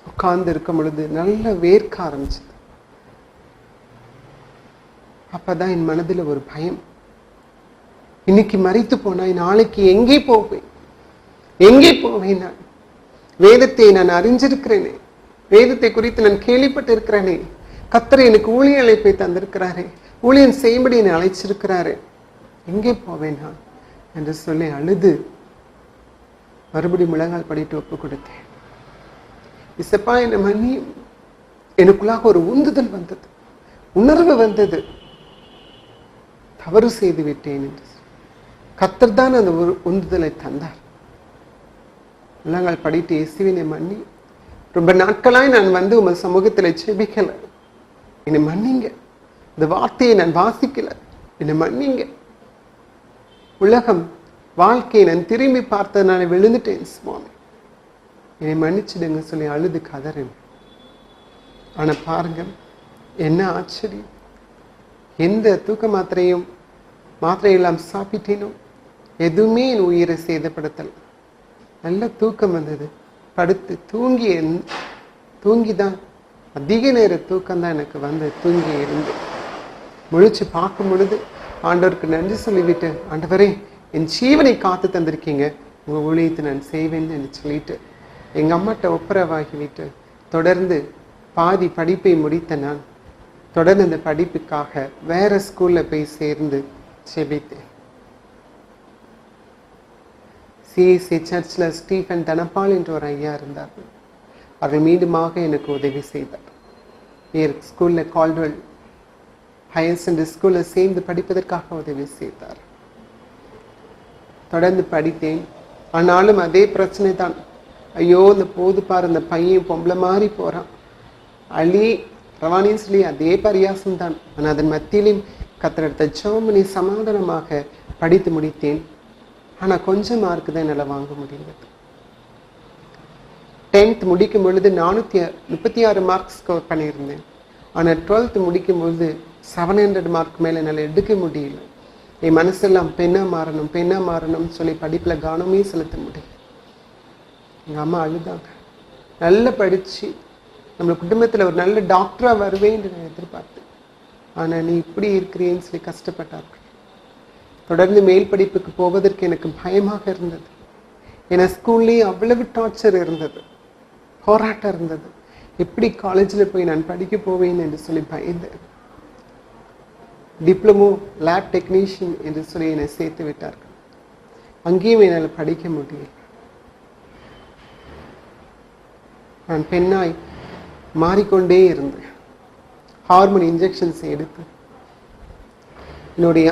உட்கார்ந்து இருக்கும் பொழுது நல்லா வேர்க்க ஆரம்பிச்சது. அப்பதான் என் மனதில் ஒரு பயம். இன்னைக்கு மரித்து போனா நாளைக்கு எங்கே போவேன்? நான் வேதத்தை நான் அறிஞ்சிருக்கிறேனே, வேதத்தை குறித்து நான் கேள்விப்பட்டு இருக்கிறேனே, கர்த்தர் எனக்கு ஊழிய அழைப்பை தந்திருக்கிறாரே, ஊழியன் செய்யும்படி என்னை அழைச்சிருக்கிறாரு, எங்கே போவேன் நான் என்று சொல்லி அழுது மறுபடி முழங்கால் படிட்டு ஒப்பு கொடுத்தேன். இசப்பா என்னை மன்னியும். எனக்குள்ளாக ஒரு உந்துதல் வந்தது, உணர்வு வந்தது, தவறு செய்து விட்டேன் என்று. கர்த்தர் தான் அந்த ஒரு உந்துதலை தந்தார். முழங்கால் படிட்டு, இயேசுவினை மன்னி, ரொம்ப நாட்களாய் நான் வந்து உங்கள் சமூகத்தில் செபிக்கல, என்னை மன்னிங்க. இந்த வார்த்தையை நான் வாசிக்கல, என்னை மன்னிங்க. உலகம் வாழ்க்கையை நான் திரும்பி பார்த்ததுனால விழுந்துட்டேன் சுவாமி, என்னை மன்னிச்சிடுங்க சொல்லி அழுது கதறேன். ஆனா பாருங்க என்ன ஆச்சரியம், எந்த தூக்க மாத்திரையெல்லாம் சாப்பிட்டேனோ எதுவுமே என் உயிரை சேதப்படுத்தல. நல்ல தூக்கம் வந்தது. படுத்து தூங்கிதான் அதிக நேர தூக்கம் தான் எனக்கு வந்து தூங்கி இருந்து முழிச்சு பார்க்கும் பொழுது ஆண்டவருக்கு நன்றி சொல்லிவிட்டு, ஆண்டவரே என் ஜீவனை காத்து தந்திருக்கீங்க, உங்க ஊழியத்தை நான் செய்வேன்னு என்று சொல்லிட்டு எங்க அம்மாட்ட ஒப்புரவாகிவிட்டு தொடர்ந்து பாதி படிப்பை முடித்த நான் தொடர்ந்து இந்த படிப்புக்காக வேற ஸ்கூல்ல போய் சேர்ந்து செபித்தேன். சிஎஸ்சி சர்ச்சில் ஸ்டீஃபன் தனபால் என்ற ஒரு ஐயா இருந்தார்கள். அவர்கள் மீண்டுமாக எனக்கு உதவி செய்தார். வேறு ஸ்கூலில் கால்ட்வெல் ஹையர் செகண்டரி ஸ்கூலில் சேர்ந்து படிப்பதற்காக உதவி செய்தார். தொடர்ந்து படித்தேன். ஆனாலும் அதே பிரச்சனை தான். ஐயோ, இந்த போது பாரு, இந்த பையன் பொம்பளை மாதிரி போகிறான், அழி ரவானின்னு சொல்லி அதே பரியாசம் தான். ஆனால் அதன் மத்தியிலும் கத்தரெடுத்த ஜெபமணி சமாதானமாக படித்து முடித்தேன். ஆனால் கொஞ்சம் மார்க்கு தான் என்னால் வாங்க முடிந்தது. 10th முடிக்கும் பொழுது 436 மார்க் ஸ்கோர் பண்ணியிருந்தேன். ஆனால் 12th முடிக்கும் பொழுது 700 மார்க் மேலே என்னால் எடுக்க முடியல. என் மனசெல்லாம் பெண்ணா மாறணும்னு சொல்லி படிப்பில் கவனமே செலுத்த முடியல. எங்கள் அம்மா அழுதாங்க. நல்லா படித்து நம்ம குடும்பத்தில் ஒரு நல்ல டாக்டராக வருவேன்னு நான் எதிர்பார்த்தேன். ஆனால் நீ இப்படி இருக்கிறேன்னு சொல்லி கஷ்டப்பட்டார்கள். தொடர்ந்து மேல் படிப்புக்கு போவதற்கு எனக்கு பயமாக இருந்தது. ஏன்னா ஸ்கூல்லேயே அவ்வளவு டார்ச்சர் இருந்தது, போராட்டம் இருந்தது. எப்படி காலேஜில் போய் நான் படிக்க போவேன் என்று சொல்லி பயந்தேன். டிப்ளமோ லேப் டெக்னீஷியன் என்று சொல்லி என்னை சேர்த்து விட்டார்கள். அங்கேயும் என்னால் படிக்க முடியல. நான் பெண்ணாய் மாறிக்கொண்டே இருந்தேன். ஹார்மோன் இன்ஜெக்ஷன்ஸ் எடுத்து என்னுடைய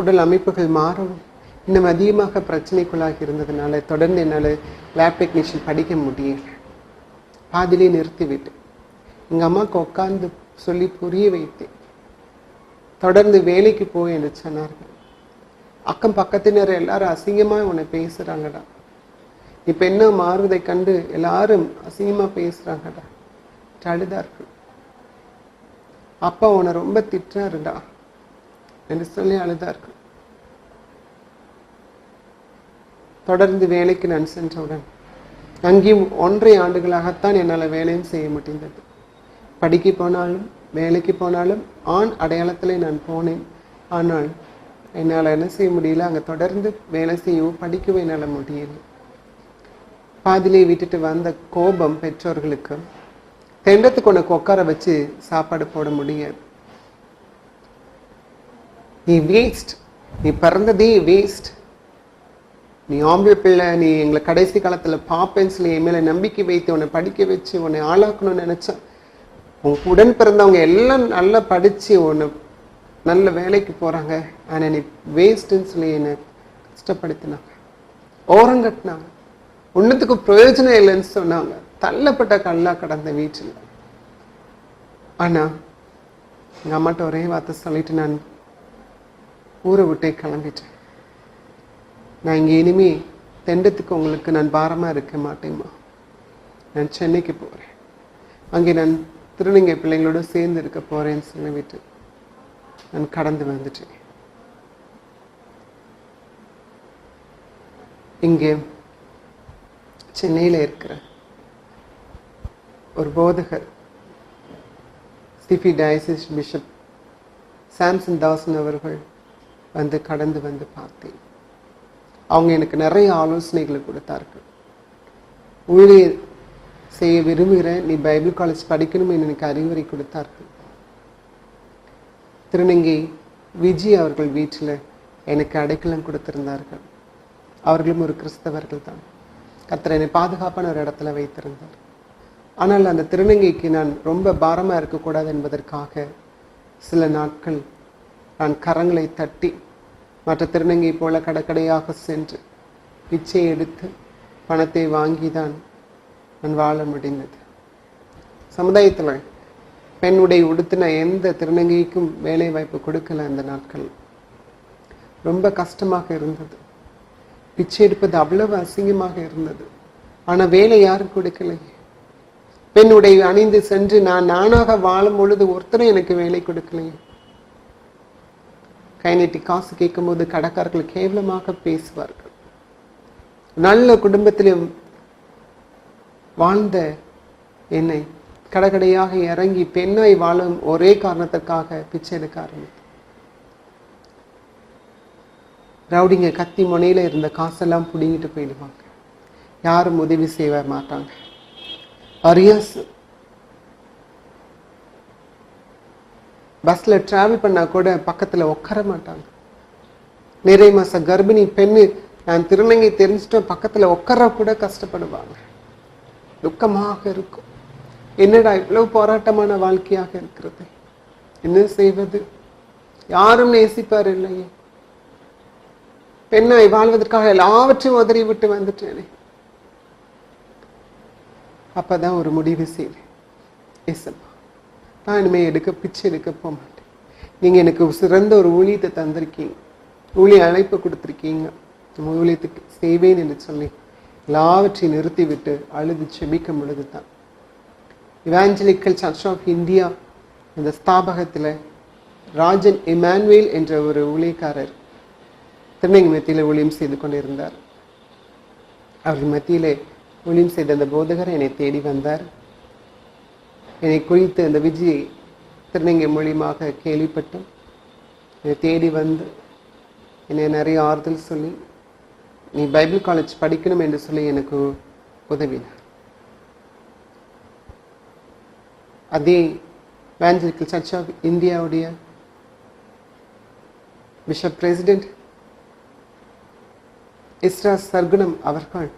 உடல் அமைப்புகள் மாறவும் இன்னும் அதிகமாக பிரச்சனைக்குள்ளாகி இருந்ததுனால தொடர்ந்து என்னால் லேப் டெக்னீஷியன் படிக்க முடியல. பாதிலே நிறுத்திவிட்டேன். எங்கள் அம்மாவுக்கு உட்கார்ந்து சொல்லி புரிய வைத்தேன். தொடர்ந்து வேலைக்கு போய் என்று சொன்னார்கள். அக்கம் பக்கத்தினர் எல்லாரும் அசிங்கமாக உன்னை பேசுகிறாங்கடா, இப்போ என்ன மாறுவதை கண்டு எல்லாரும் அசிங்கமாக பேசுகிறாங்கடா, அழுதார்கள். அப்பா உன்னை ரொம்ப திட்டுறாருடா என்று சொல்லி அழுதார்கள். தொடர்ந்து வேலைக்கு நான் சென்றவுடன் அங்கேயும் 1.5 ஆண்டுகளாகத்தான் என்னால் வேலையும் செய்ய முடிந்தது. படிக்க போனாலும் வேலைக்கு போனாலும் ஆண் அடையாளத்தில் நான் போனேன். ஆனால் என்னால் என்ன செய்ய முடியல. அங்கே தொடர்ந்து வேலை செய்யவும் படிக்கவும் என்னால் முடியல. பாதிலே விட்டுட்டு வந்த கோபம் பெற்றோர்களுக்கு, தெண்டத்துக்கு உனக்கு உட்கார வச்சு சாப்பாடு போட முடியாது, நீ வேஸ்ட், நீ பிறந்ததே வேஸ்ட், நீ ஆம்பளை பிள்ளை, நீ எங்களை கடைசி காலத்தில் பாப்பேன்னு சொல்லி என் மேலே நம்பிக்கை வைத்து உன்னை படிக்க வச்சு உன்னை ஆளாக்கணும்னு நினச்சேன். உன் உடன் பிறந்தவங்க எல்லாம் நல்லா படித்து ஒன்று நல்ல வேலைக்கு போகிறாங்க, ஆனால் நீ வேஸ்ட்டுன்னு சொல்லி என்னை கஷ்டப்படுத்தினாங்க, ஓரங்கட்டினாங்க, ஒன்றுத்துக்கு பிரயோஜனம் இல்லைன்னு சொன்னாங்க. தள்ளப்பட்ட கல்லா கடந்த வீட்டில். ஆனால் எங்கள் அம்மாட்ட ஒரே வார்த்தை சொல்லிட்டு நான் ஊரை விட்டே கிளம்பிட்டேன். நான் இங்கே இனிமே தெண்டத்துக்கு உங்களுக்கு நான் பாரமாக இருக்க மாட்டேம்மா, நான் சென்னைக்கு போகிறேன், அங்கே நான் திருநங்கை பிள்ளைங்களோட சேர்ந்து இருக்க போகிறேன்னு சொல்லிவிட்டு நான் கடந்து வந்துட்டேன். இங்கே சென்னையில் இருக்கிற ஒரு போதகர், சிபி டயசிஸ் பிஷப் சாம்சன் தாசன் அவர்கள் கடந்து வந்து பார்த்தேன். அவங்க எனக்கு நிறைய ஆலோசனைகளை கொடுத்தார்கள். ஊழியர் செய்ய விரும்புகிற நீ பைபிள் காலேஜ் படிக்கணும் என்று எனக்கு அறிவுரை கொடுத்தார்கள். திருநங்கை விஜய் அவர்கள் வீட்டில் எனக்கு அடைக்கலம் கொடுத்திருந்தார்கள். அவர்களும் ஒரு கிறிஸ்தவர்கள் தான். கர்த்தர் என்னை பாதுகாப்பான ஒரு இடத்துல வைத்திருந்தார். ஆனால் அந்த திருநங்கைக்கு நான் ரொம்ப பாரமாக இருக்கக்கூடாது என்பதற்காக சில நாட்கள் நான் கரங்களை தட்டி மற்ற திருநங்கை போல கடைக்கடையாக சென்று பிச்சை எடுத்து பணத்தை வாங்கி தான் நான் வாழ முடிந்தது. சமுதாயத்தில் பெண் உடை உடுத்தின எந்த திருநங்கைக்கும் வேலை வாய்ப்பு கொடுக்கல. அந்த நாட்கள் ரொம்ப கஷ்டமாக இருந்தது. பிச்சை எடுப்பது அவ்வளவு அசிங்கமாக இருந்தது. ஆனால் வேலை யாரும் கொடுக்கலையே. பெண் உடை அணிந்து சென்று நானாக வாழும் பொழுது ஒருத்தரும் எனக்கு வேலை கொடுக்கலையே. கை நீட்டி காசு கேட்கும் போது கடைக்காரர்கள் கேவலமாக பேசுவார்கள். நல்ல குடும்பத்திலும் வாழ்ந்த என்னை கடைக்கடையாக இறங்கி பெண்ணாய் வாழும் ஒரே காரணத்திற்காக பிச்சை எடுக்க ஆரம்பித்தேன். ரவுடிங்க கத்தி முனையில இருந்த காசெல்லாம் பிடிங்கிட்டு போயிடுவாங்க. யாரும் உதவி செய்ய மாட்டாங்க. அரியாஸ் பஸ்ஸில் ட்ராவல் பண்ணால் கூட பக்கத்தில் உட்கார மாட்டாங்க. நிறைய மாத கர்ப்பிணி பெண்ணு நான் திருநங்கை தெரிஞ்சிட்டோம் பக்கத்தில் உட்கார கூட கஷ்டப்படுவாங்க. துக்கமாக இருக்கும். என்னடா இவ்வளவு போராட்டமான வாழ்க்கையாக இருக்கிறது, என்ன செய்வது, யாரும் நேசிப்பார் இல்லையே, பெண்ணாய் வாழ்வதற்காக எல்லாவற்றையும் உதறி விட்டு வந்துட்டேனே. அப்பதான் ஒரு முடிவு செய்வேன், ஏசப்பா நான் இனிமே பிச்சை எடுக்க போக மாட்டேன். நீங்க எனக்கு சிறந்த ஒரு ஊழியத்தை தந்திருக்கீங்க, ஊழிய அழைப்பு கொடுத்துருக்கீங்க, நம்ம ஊழியத்துக்கு செய்வேன் என்று சொல்லி எல்லாவற்றையும் நிறுத்திவிட்டு அழுது செபிக்கும் பொழுதுதான் இவாஞ்சலிக்கல் சர்ச் ஆஃப் இந்தியா இந்த ஸ்தாபகத்தில் ராஜன் இமானுவேல் என்ற ஒரு ஊழியக்காரர் திருநங்கை மத்தியில் ஊழியம் செய்து கொண்டிருந்தார். அவர்கள் மத்தியிலே ஊழியம் செய்த அந்த போதகர் என்னை தேடி வந்தார். என்னை குறித்து அந்த விஜயை திருநங்கை மூலியமாக கேள்விப்பட்டு என்னை தேடி வந்து என்னை நிறைய ஆறுதல் சொல்லி நீ பைபிள் காலேஜ் படிக்கணும் என்று சொல்லி எனக்கு உதவினார். அதே எவாஞ்சலிக்கல் சர்ச் ஆஃப் இந்தியாவுடைய பிஷப் பிரசிடென்ட் இஸ்ரா சர்குணம் அவர்கள்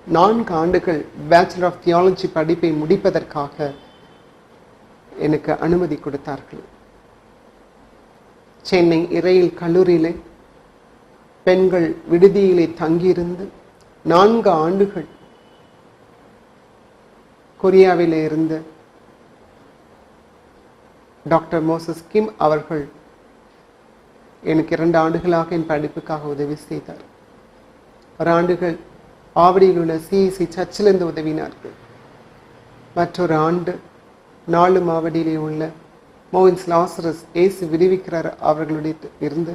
4 ஆண்டுகள் பேச்சுலர் ஆஃப் தியாலஜி படிப்பை முடிப்பதற்காக எனக்கு அனுமதி கொடுத்தார்கள். சென்னை இறையில் கல்லூரியிலே பெண்கள் விடுதியிலே தங்கியிருந்து 4 ஆண்டுகள் கொரியாவிலே இருந்த டாக்டர் மோசஸ் கிம் அவர்கள் எனக்கு 2 ஆண்டுகளாக என் படிப்புக்காக உதவி செய்தார். 1 ஆண்டுகள் ஆவடியில் உள்ள சிஇசி சர்ச்சிலிருந்து உதவினார்கள். மற்றொரு ஆண்டு 4 மாவடியிலே உள்ள மோவின்ஸ் லாசரஸ் ஏசு விடுவிக்கிறார் அவர்களுடைய இருந்து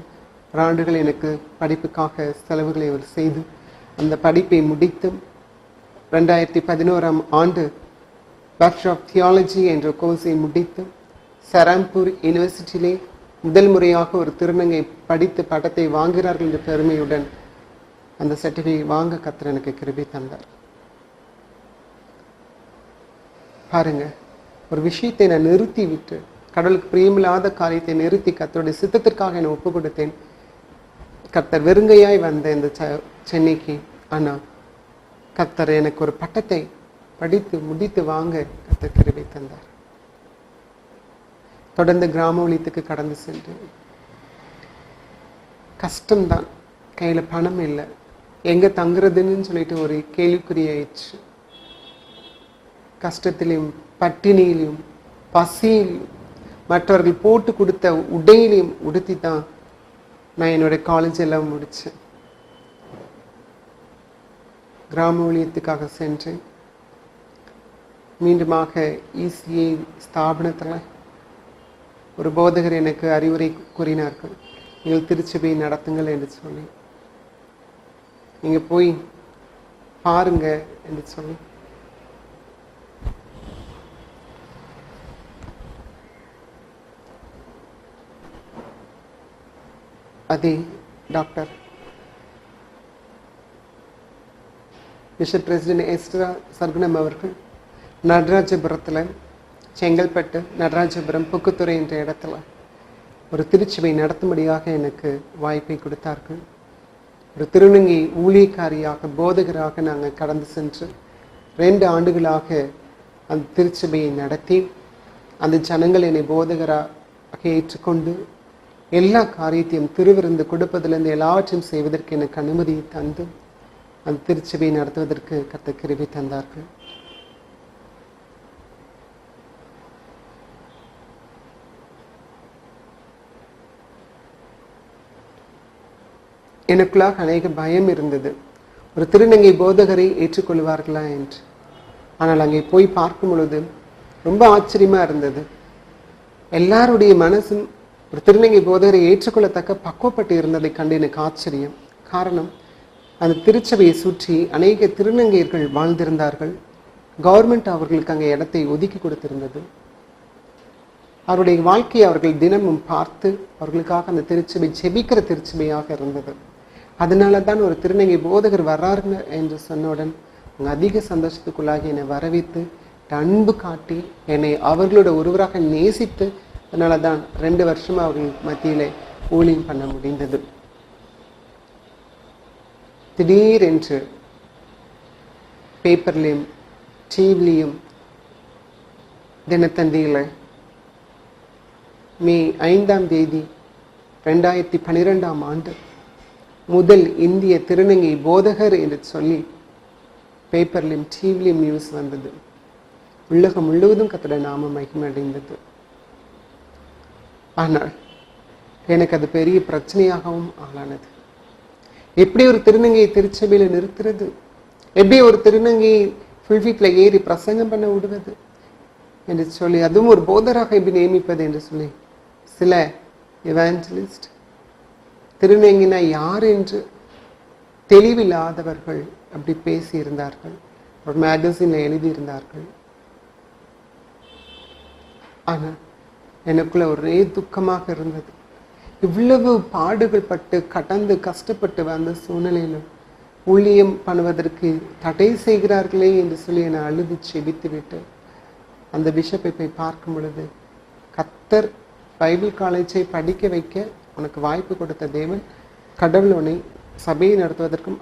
1 ஆண்டுகள் எனக்கு படிப்புக்காக செலவுகளை அவர் செய்து அந்த படிப்பை முடித்து 2011ஆம் ஆண்டு பேச்சுலர் ஆஃப் தியாலஜி என்ற கோர்ஸை முடித்து சராம்பூர் யூனிவர்சிட்டியிலே முதல் முறையாக ஒரு திருநங்கை படித்து பட்டத்தை வாங்குகிறார்கள் என்ற பெருமையுடன் அந்த சர்டிஃபிகேட் வாங்க கர்த்தர் எனக்கு கிருபை தந்தார். பாருங்க, ஒரு விஷயத்தை நான் நிறுத்தி விட்டு கடவுளுக்கு பிரியமில்லாத காரியத்தை நிறுத்தி கர்த்தருடைய சித்தத்திற்காக என்னை ஒப்பு கொடுத்தேன். கர்த்தர் வெறுங்கையாய் வந்த இந்த சென்னைக்கு, ஆனால் கர்த்தர் எனக்கு ஒரு பட்டத்தை படித்து முடித்து வாங்க கர்த்தர் கிருபை தந்தார். தொடர்ந்து கிராம ஊழியத்துக்கு கடந்து சென்று கஷ்டம்தான், கையில் பணம் இல்லை, எங்கே தங்குறதுன்னு சொல்லிட்டு ஒரு கேள்விக்குறியாயிடுச்சு. கஷ்டத்திலையும் பட்டினியிலையும் பசியிலையும் மற்றவர்கள் போட்டு கொடுத்த உடையிலையும் உடுத்தி தான் நான் என்னுடைய காலேஜ் எல்லாம் முடித்தேன். கிராம ஊழியத்துக்காக சென்றேன். மீண்டுமாக இசிஏ ஸ்தாபனத்தில் ஒரு போதகர் எனக்கு அறிவுரை கூறினார்கள், நீங்கள் திருச்சபையை நடத்துங்கள் என்று சொல்லி, நீங்கள் போய் பாருங்க என்று சொல்லி அதே doctor bishop president Ezra Sargunam அவர்கள் நடராஜபுரத்தில், செங்கல்பட்டு நடராஜபுரம் புக்குத்துறை என்ற இடத்துல ஒரு திருச்சபை நடத்தும்படியாக எனக்கு வாய்ப்பை கொடுத்தார்கள். ஒரு திருநங்கை ஊழியக்காரியாக போதகராக நாங்கள் கடந்து சென்று 2 ஆண்டுகளாக அந்த திருச்சபையை நடத்தி அந்த ஜனங்கள் என்னை போதகராக ஏற்றுக்கொண்டு எல்லா காரியத்தையும் திருவிருந்து கொடுப்பதிலிருந்து எல்லாவற்றையும் செய்வதற்கு எனக்கு அனுமதியை தந்து அந்த திருச்சபையை நடத்துவதற்கு கர்த்தர் கிருபை தந்தார்கள். எனக்குள்ளாக அநேக பயம் இருந்தது, ஒரு திருநங்கை போதகரை ஏற்றுக்கொள்வார்களா என்று. ஆனால் அங்கே போய் பார்க்கும் பொழுது ரொம்ப ஆச்சரியமா இருந்தது. எல்லாருடைய மனசும் ஒரு திருநங்கை போதகரை ஏற்றுக்கொள்ளத்தக்க பக்குவப்பட்டு இருந்ததை கண்டு எனக்கு ஆச்சரியம். காரணம், அந்த திருச்சபையை சுற்றி அநேக திருநங்கையர்கள் வாழ்ந்திருந்தார்கள். கவர்மெண்ட் அவர்களுக்கு அங்கே இடத்தை ஒதுக்கி கொடுத்திருந்தது. அவருடைய வாழ்க்கையை அவர்கள் தினமும் பார்த்து அவர்களுக்காக அந்த திருச்சபை ஜெபிக்கிற திருச்சபையாக இருந்தது. அதனால தான் ஒரு திருநங்கை போதகர் வர்றாருங்க என்று சொன்னவுடன் அங்கே அதிக சந்தோஷத்துக்குள்ளாகி என்னை வரவேற்று அன்பு காட்டி என்னை அவர்களோட ஒருவராக நேசித்து அதனால தான் 2 வருஷமா அவர்கள் மத்தியிலே ஊழியம் பண்ண முடிந்தது. திடீரென்று பேப்பர்லையும் டிவிலையும் தினத்தந்தியில் மே 5ஆம் தேதி 2012ஆம் ஆண்டு முதல் இந்திய திருநங்கை போதகர் என்று சொல்லி பேப்பர்லையும் டிவிலையும் நியூஸ் வந்தது. உலகம் முழுவதும் கர்த்தருடைய நாமம் மகிமையடைந்தது. ஆனால் எனக்கு அது பெரிய பிரச்சனையாகவும் ஆளானது. எப்படி ஒரு திருநங்கையை திருச்சபையில் நிறுத்துறது? எப்படி ஒரு திருநங்கையை ஃபுல்ஃபீட்டில் ஏறி பிரசங்கம் பண்ண விடுவது என்று சொல்லி, அதுவும் ஒரு போதராக எப்படி நியமிப்பது என்று சொல்லி சில எவாஞ்சலிஸ்ட் திருநங்கினா யார் என்று தெளிவில்லாதவர்கள் அப்படி பேசியிருந்தார்கள், ஒரு மேகசினில் எழுதியிருந்தார்கள். ஆனால் எனக்குள்ள ஒரே துக்கமாக இருந்தது. இவ்வளவு பாடுகள் பட்டு கடந்து கஷ்டப்பட்டு வந்த சூழ்நிலையிலும் ஊழியம் பண்ணுவதற்கு தடை செய்கிறார்களே என்று சொல்லி என்னை அழுது செபித்து விட்டு அந்த பிஷப்பை போய் பார்க்கும் பொழுது, கர்த்தர் பைபிள் காலேஜை படிக்க வைக்க உனக்கு வாய்ப்பு கொடுத்த தேவன் கடவுள் உன்னை சபையை நடத்துவதற்கும்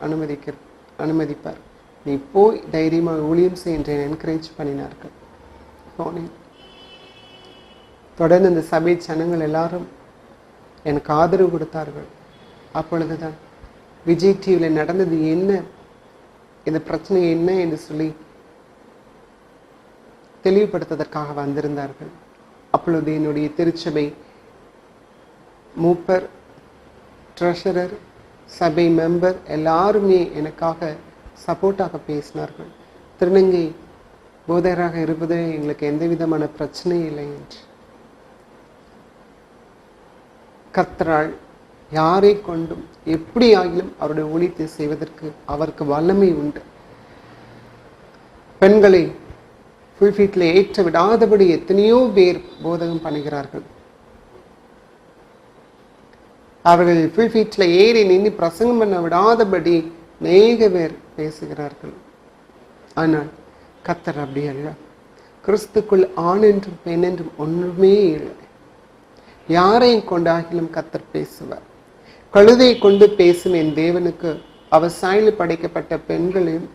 அனுமதிப்பார், நீ போய் தைரியமாக ஊழியம் செய் என்று என்கரேஜ் பண்ணினார்கள். போனேன். தொடர்ந்து இந்த சபை ஜனங்கள் எல்லாரும் எனக்கு ஆதரவு கொடுத்தார்கள். அப்பொழுதுதான் விஜய் டிவியில் நடந்தது என்ன, இந்த பிரச்சனை என்ன என்று சொல்லி தெளிவுபடுத்துவதற்காக வந்திருந்தார்கள். அப்பொழுது என்னுடைய திருச்சபை மூப்பர், ட்ரெஷரர், சபை மெம்பர் எல்லாருமே எனக்காக சப்போர்ட்டாக பேசினார்கள். திருநங்கை போதகராக இருப்பது எங்களுக்கு எந்த விதமான பிரச்சனையும் இல்லை என்று. கர்த்தரால் யாரை கொண்டும் எப்படி ஆகிலும் அவருடைய ஊழியத்தை செய்வதற்கு அவருக்கு வல்லமை உண்டு. பெண்களை ஃபுல்ஃபீட்டில் ஏற்ற விடாதபடி எத்தனையோ பேர் போதகம் பண்ணுகிறார்கள். அவர்கள் ஃபுல்ஃபீட்டில் ஏறி நின்று பிரசங்கம் பண்ண விடாதபடி அநேக பேர் பேசுகிறார்கள். ஆனால் கர்த்தர் அப்படி அல்ல. கிறிஸ்துக்குள் ஆண் என்றும் பெண் என்றும் ஒன்றுமே இல்லை. யாரையும் கொண்டாகிலும் கர்த்தர் பேசுவார். கழுதை கொண்டு பேசும் என் தேவனுக்கு அவர் சாயலில் படைக்கப்பட்ட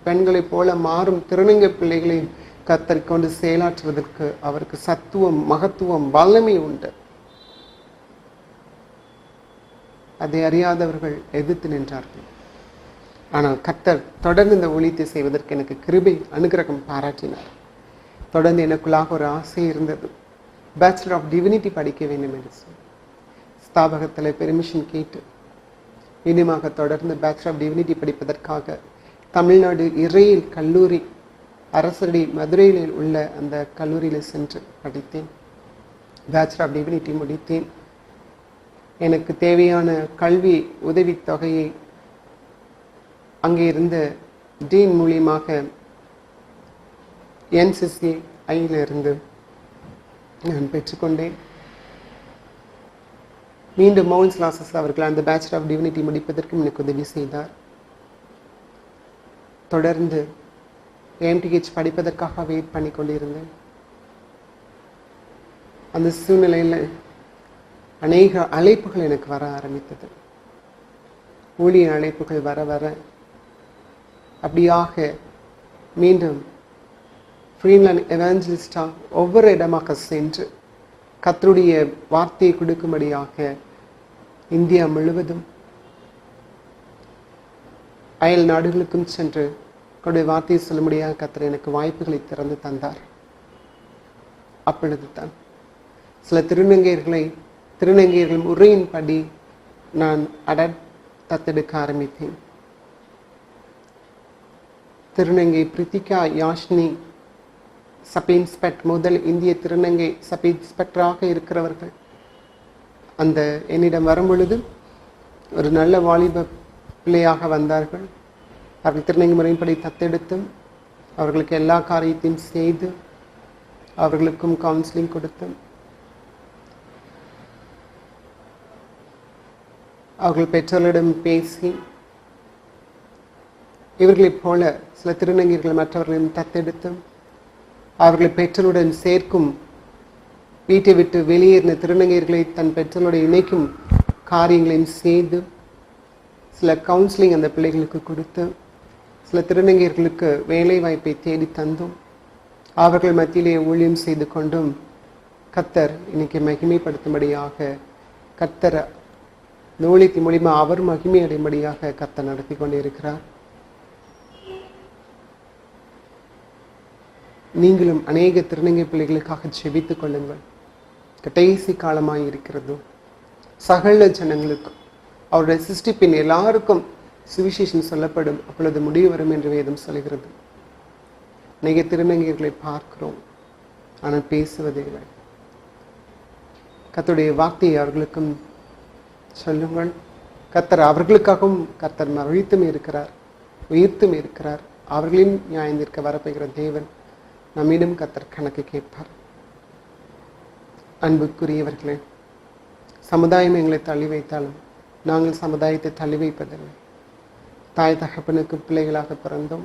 பெண்களைப் போல மாறும் திருநங்கை பிள்ளைகளையும் கர்த்தர் கொண்டு செயலாற்றுவதற்கு அவருக்கு சத்துவம், மகத்துவம், வல்லமை உண்டு. அதை அறியாதவர்கள் எதிர்த்து நின்றார்கள். ஆனால் கர்த்தர் தொடர்ந்து இந்த ஊழியத்தை செய்வதற்கு எனக்கு கிருபை, அனுகிரகம் பாராட்டினார். தொடர்ந்து எனக்குள்ளாக ஒரு ஆசை இருந்தது, பேச்சுலர் ஆஃப் டிவினிட்டி படிக்க வேண்டும் என்று சொல்லி ஸ்தாபகத்தில் பெர்மிஷன் கேட்டு இனிமாக தொடர்ந்து பேச்சுலர் ஆஃப் டிவினிட்டி படிப்பதற்காக தமிழ்நாடு இறையில் கல்லூரி, அரசடி மதுரையில் உள்ள அந்த கல்லூரியில் சென்று படித்தேன். பேச்சுலர் ஆஃப் டிவினிட்டி முடித்தேன். எனக்கு தேவையான கல்வி உதவித்தொகையை அங்கே இருந்த டீன் மூலியமாக NCCI-இருந்து நான் பெற்றுக்கொண்டேன். மீண்டும் மவுன்ஸ் லாசஸ் அவர்கள் அந்த பேச்சுலர் ஆஃப் டிவினிட்டி முடிப்பதற்கும் எனக்கு உதவி செய்தார். தொடர்ந்து MTH படிப்பதற்காக வெயிட் பண்ணி கொண்டிருந்தேன். அந்த சூழ்நிலையில் அநேக அழைப்புகள் எனக்கு வர ஆரம்பித்தது. ஊழிய அழைப்புகள் வர வர அப்படியாக மீண்டும் ஃப்ரீலாண்ட் எவாஞ்சலிஸ்டாக ஒவ்வொரு இடமாக சென்று கர்த்தருடைய வார்த்தையை கொடுக்கும்படியாக இந்தியா முழுவதும் அயல் நாடுகளுக்கும் சென்று அவருடைய வார்த்தையை சொல்லும்படியாக கர்த்தர் எனக்கு வாய்ப்புகளை திறந்து தந்தார். அப்பொழுது தான் சில திருநங்கையர்கள் முறையின்படி நான் தத்தெடுக்க ஆரம்பித்தேன். திருநங்கை பிரித்திகா யாஷ்னி சப் இன்ஸ்பெக்டர், முதல் இந்திய திருநங்கை சப் இன்ஸ்பெக்டராக இருக்கிறவர்கள் அந்த என்னிடம் வரும் பொழுது ஒரு நல்ல வாலிப பிள்ளையாக வந்தார்கள். அவர்கள் திருநங்கை முறையின்படி தத்தெடுத்தும் அவர்களுக்கு எல்லா காரியத்தையும் செய்து அவர்களுக்கும் கவுன்சிலிங் கொடுத்தும் அவர்கள் பெற்றோர்களிடம் பேசி இவர்களைப் போல சில திருநங்கைகள் மற்றவர்களையும் தத்தெடுத்தும் அவர்களை பெற்றோருடன் சேர்க்கும் வீட்டை விட்டு வெளியேறின திருநங்கையர்களை தன் பெற்றோரோடு இணைக்கும் காரியங்களையும் செய்து, சில கவுன்சிலிங் அந்த பிள்ளைகளுக்கு கொடுத்து, சில திருநங்கையர்களுக்கு வேலை வாய்ப்பை தேடி தந்தும், அவர்கள் மத்தியிலே ஊழியம் செய்து கொண்டும் கர்த்தர் இன்னைக்கு மகிமைப்படுத்தும்படியாக, கர்த்தர் ஊழியத்தின் மூலியமா அவர் மகிமை அடையும்படியாக கர்த்தர் நடத்தி கொண்டிருக்கிறார். நீங்களும் அநேக திருநங்கை பிள்ளைகளுக்காக ஜெபித்துக் கொள்ளுங்கள். கடைசி காலமாய் இருக்கிறது. சகல ஜனங்களுக்கும், அவருடைய சிருஷ்டிப்பின் எல்லாருக்கும் சுவிசேஷம் சொல்லப்படும், அப்பொழுது முடிவு வரும் என்று வேதம் சொல்கிறது. அநேக திருநங்கைகளை பார்க்கிறோம், ஆனால் பேசுவதே இல்லை. கர்த்தருடைய வார்த்தையை அவர்களுக்கும் சொல்லுங்கள். கர்த்தர் அவர்களுக்காகவும் கர்த்தர் மகிழ்த்தும் இருக்கிறார், உயிர்த்தும் இருக்கிறார். அவர்களையும் நியாயந்திருக்க வரப்போகிற தேவன் நம்மிடம் கர்த்தர் கணக்கு கேட்பார். அன்புக்குரியவர்களே, சமுதாயம் எங்களை தள்ளி வைத்தாலும் நாங்கள் சமுதாயத்தை தள்ளி வைப்பதில்லை. தாய் தகப்பனுக்கு பிள்ளைகளாக பிறந்தோம்,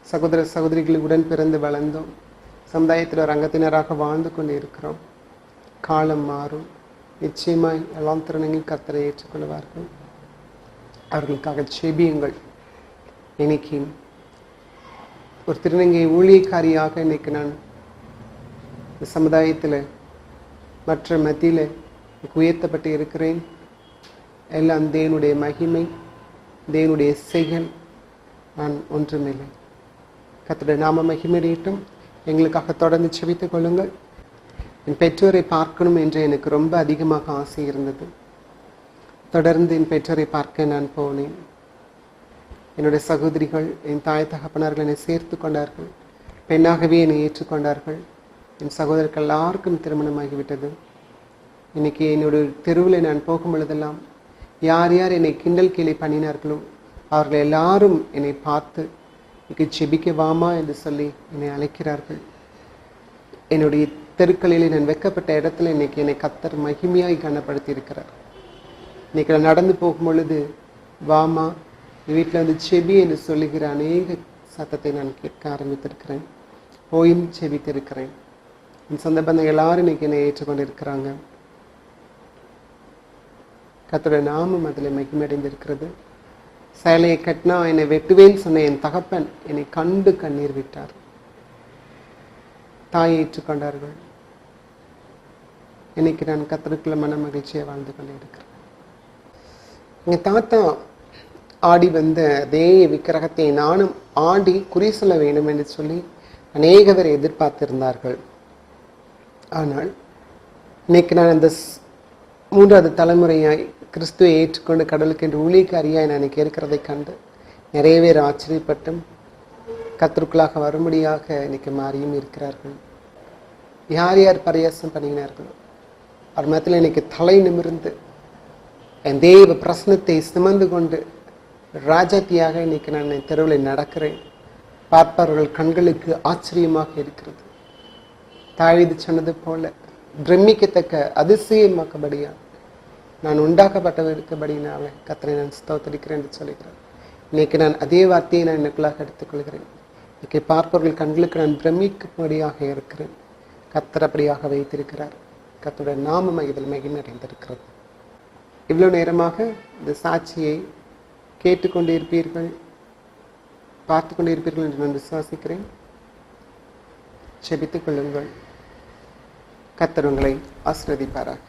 சகோதர சகோதரிகளுடன் பிறந்து வளர்ந்தோம், சமுதாயத்தில் ஒரு அங்கத்தினராக வாழ்ந்து கொண்டு இருக்கிறோம். காலம் மாறும், நிச்சயமாய் எல்லாம் திருநங்கை கர்த்தரை ஏற்றுக்கொள்வார்கள். அவர்களுக்காக செபியுங்கள். இன்னைக்கு ஒரு திருநங்கை ஊழியக்காரியாக இன்னைக்கு நான் இந்த சமுதாயத்தில் மற்ற மத்தியில் உயர்த்தப்பட்டு இருக்கிறேன். எல்லாம் தேவனுடைய மகிமை, தேவனுடைய செயல், நான் ஒன்றுமில்லை. கர்த்தருடைய நாம மகிமையடையட்டும். எங்களுக்காக தொடர்ந்து செபித்துக் கொள்ளுங்கள். என் பெற்றோரை பார்க்கணும் என்று எனக்கு ரொம்ப அதிகமாக ஆசை இருந்தது. தொடர்ந்து என் பெற்றோரை பார்க்க நான் போனேன். என்னுடைய சகோதரிகள், என் தாய் தகப்பனார்கள் என்னை சேர்த்து கொண்டார்கள், பெண்ணாகவே என்னை ஏற்றுக்கொண்டார்கள். என் சகோதரர்கள் எல்லாருக்கும் திருமணமாகிவிட்டது. இன்னைக்கு என்னுடைய தெருவில் நான் போகும் பொழுதெல்லாம் யார் யார் என்னை கிண்டல் கேலி பண்ணினார்களோ அவர்கள் எல்லாரும் என்னை பார்த்து இன்னைக்கு ஜெபிக்க வாமா என்று சொல்லி என்னை அழைக்கிறார்கள். என்னுடைய தெருக்களில் நான் வைக்கப்பட்ட இடத்துல இன்னைக்கு என்னை கர்த்தர் மகிமையாய் கனப்படுத்தி இருக்கிறார். இன்னைக்கு நான் நடந்து போகும் பொழுது வாமா வீட்டில் வந்து செபி என்று சொல்லுகிற அநேக சத்தத்தை நான் கேட்க ஆரம்பித்திருக்கிறேன். போயும் செபித்திருக்கிறேன். என் சொந்த பந்தங்கள் எல்லாரும் இன்னைக்கு என்னை ஏற்றுக்கொண்டு இருக்கிறாங்க. கர்த்தருடைய நாமம் அதில் மகிமையடைந்திருக்கிறது. சேலையை கட்டினா என்னை வெட்டுவேன்னு சொன்ன என் தகப்பன் என்னை கண்டு கண்ணீர் விட்டார். தாயை ஏற்றுக்கொண்டார்கள். இன்னைக்கு நான் கர்த்தருக்குள்ள மன மகிழ்ச்சியை வாழ்ந்து கொண்டே இருக்கிறேன். எங்கள் தாத்தா ஆடி வந்த அதே விக்கிரகத்தை நானும் ஆடி குறி சொல்ல வேண்டும் என்று சொல்லி அநேகவர் எதிர்பார்த்திருந்தார்கள். ஆனால் இன்னைக்கு நான் அந்த 3வது தலைமுறையாய் கிறிஸ்துவை ஏற்றுக்கொண்டு கடலுக்கு என்று ஊழியக்காரியாய் நான் எனக்கு இருக்கிறதை கண்டு நிறைய பேர் ஆச்சரியப்பட்டும் கர்த்தருக்குள்ளாக வரும்படியாக இன்னைக்கு மாறியும் இருக்கிறார்கள். யார் யார் பரியாசம் பண்ணினார்களோ அவர் மத்தியில் இன்னைக்கு தலை நிமிர்ந்து என் தேவ பிரசனத்தை சுமந்து கொண்டு ராஜாத்தியாக இன்னைக்கு நான் என் தெருவில் நடக்கிறேன். பார்ப்பவர்கள் கண்களுக்கு ஆச்சரியமாக இருக்கிறது. தாவீது சொன்னது போல பிரமிக்கத்தக்க அதிசயமாக்கபடியா நான் உண்டாக்கப்பட்டவருக்கபடினால கர்த்தரை நான் ஸ்தோத்திரிக்கிறேன் என்று சொல்லுகிறேன். இன்னைக்கு நான் அதே வார்த்தையை நான் எனக்குள்ளாக எடுத்துக்கொள்கிறேன். இன்னைக்கு பார்ப்பவர்கள் கண்களுக்கு நான் பிரமிக்கும்படியாக இருக்கிறேன். கர்த்தர் அப்படியாக வைத்திருக்கிறார். கர்த்தருடைய நாமம் இதில் மகிமையடைந்திருக்கிறது. இவ்வளவு நேரமாக இந்த சாட்சியை கேட்டுக்கொண்டிருப்பீர்கள், பார்த்து கொண்டிருப்பீர்கள் என்று நான் விசுவாசிக்கிறேன். ஜெபித்துக் கொள்ளுங்கள். கர்த்தர் உங்களை ஆசீர்வதிப்பாராக.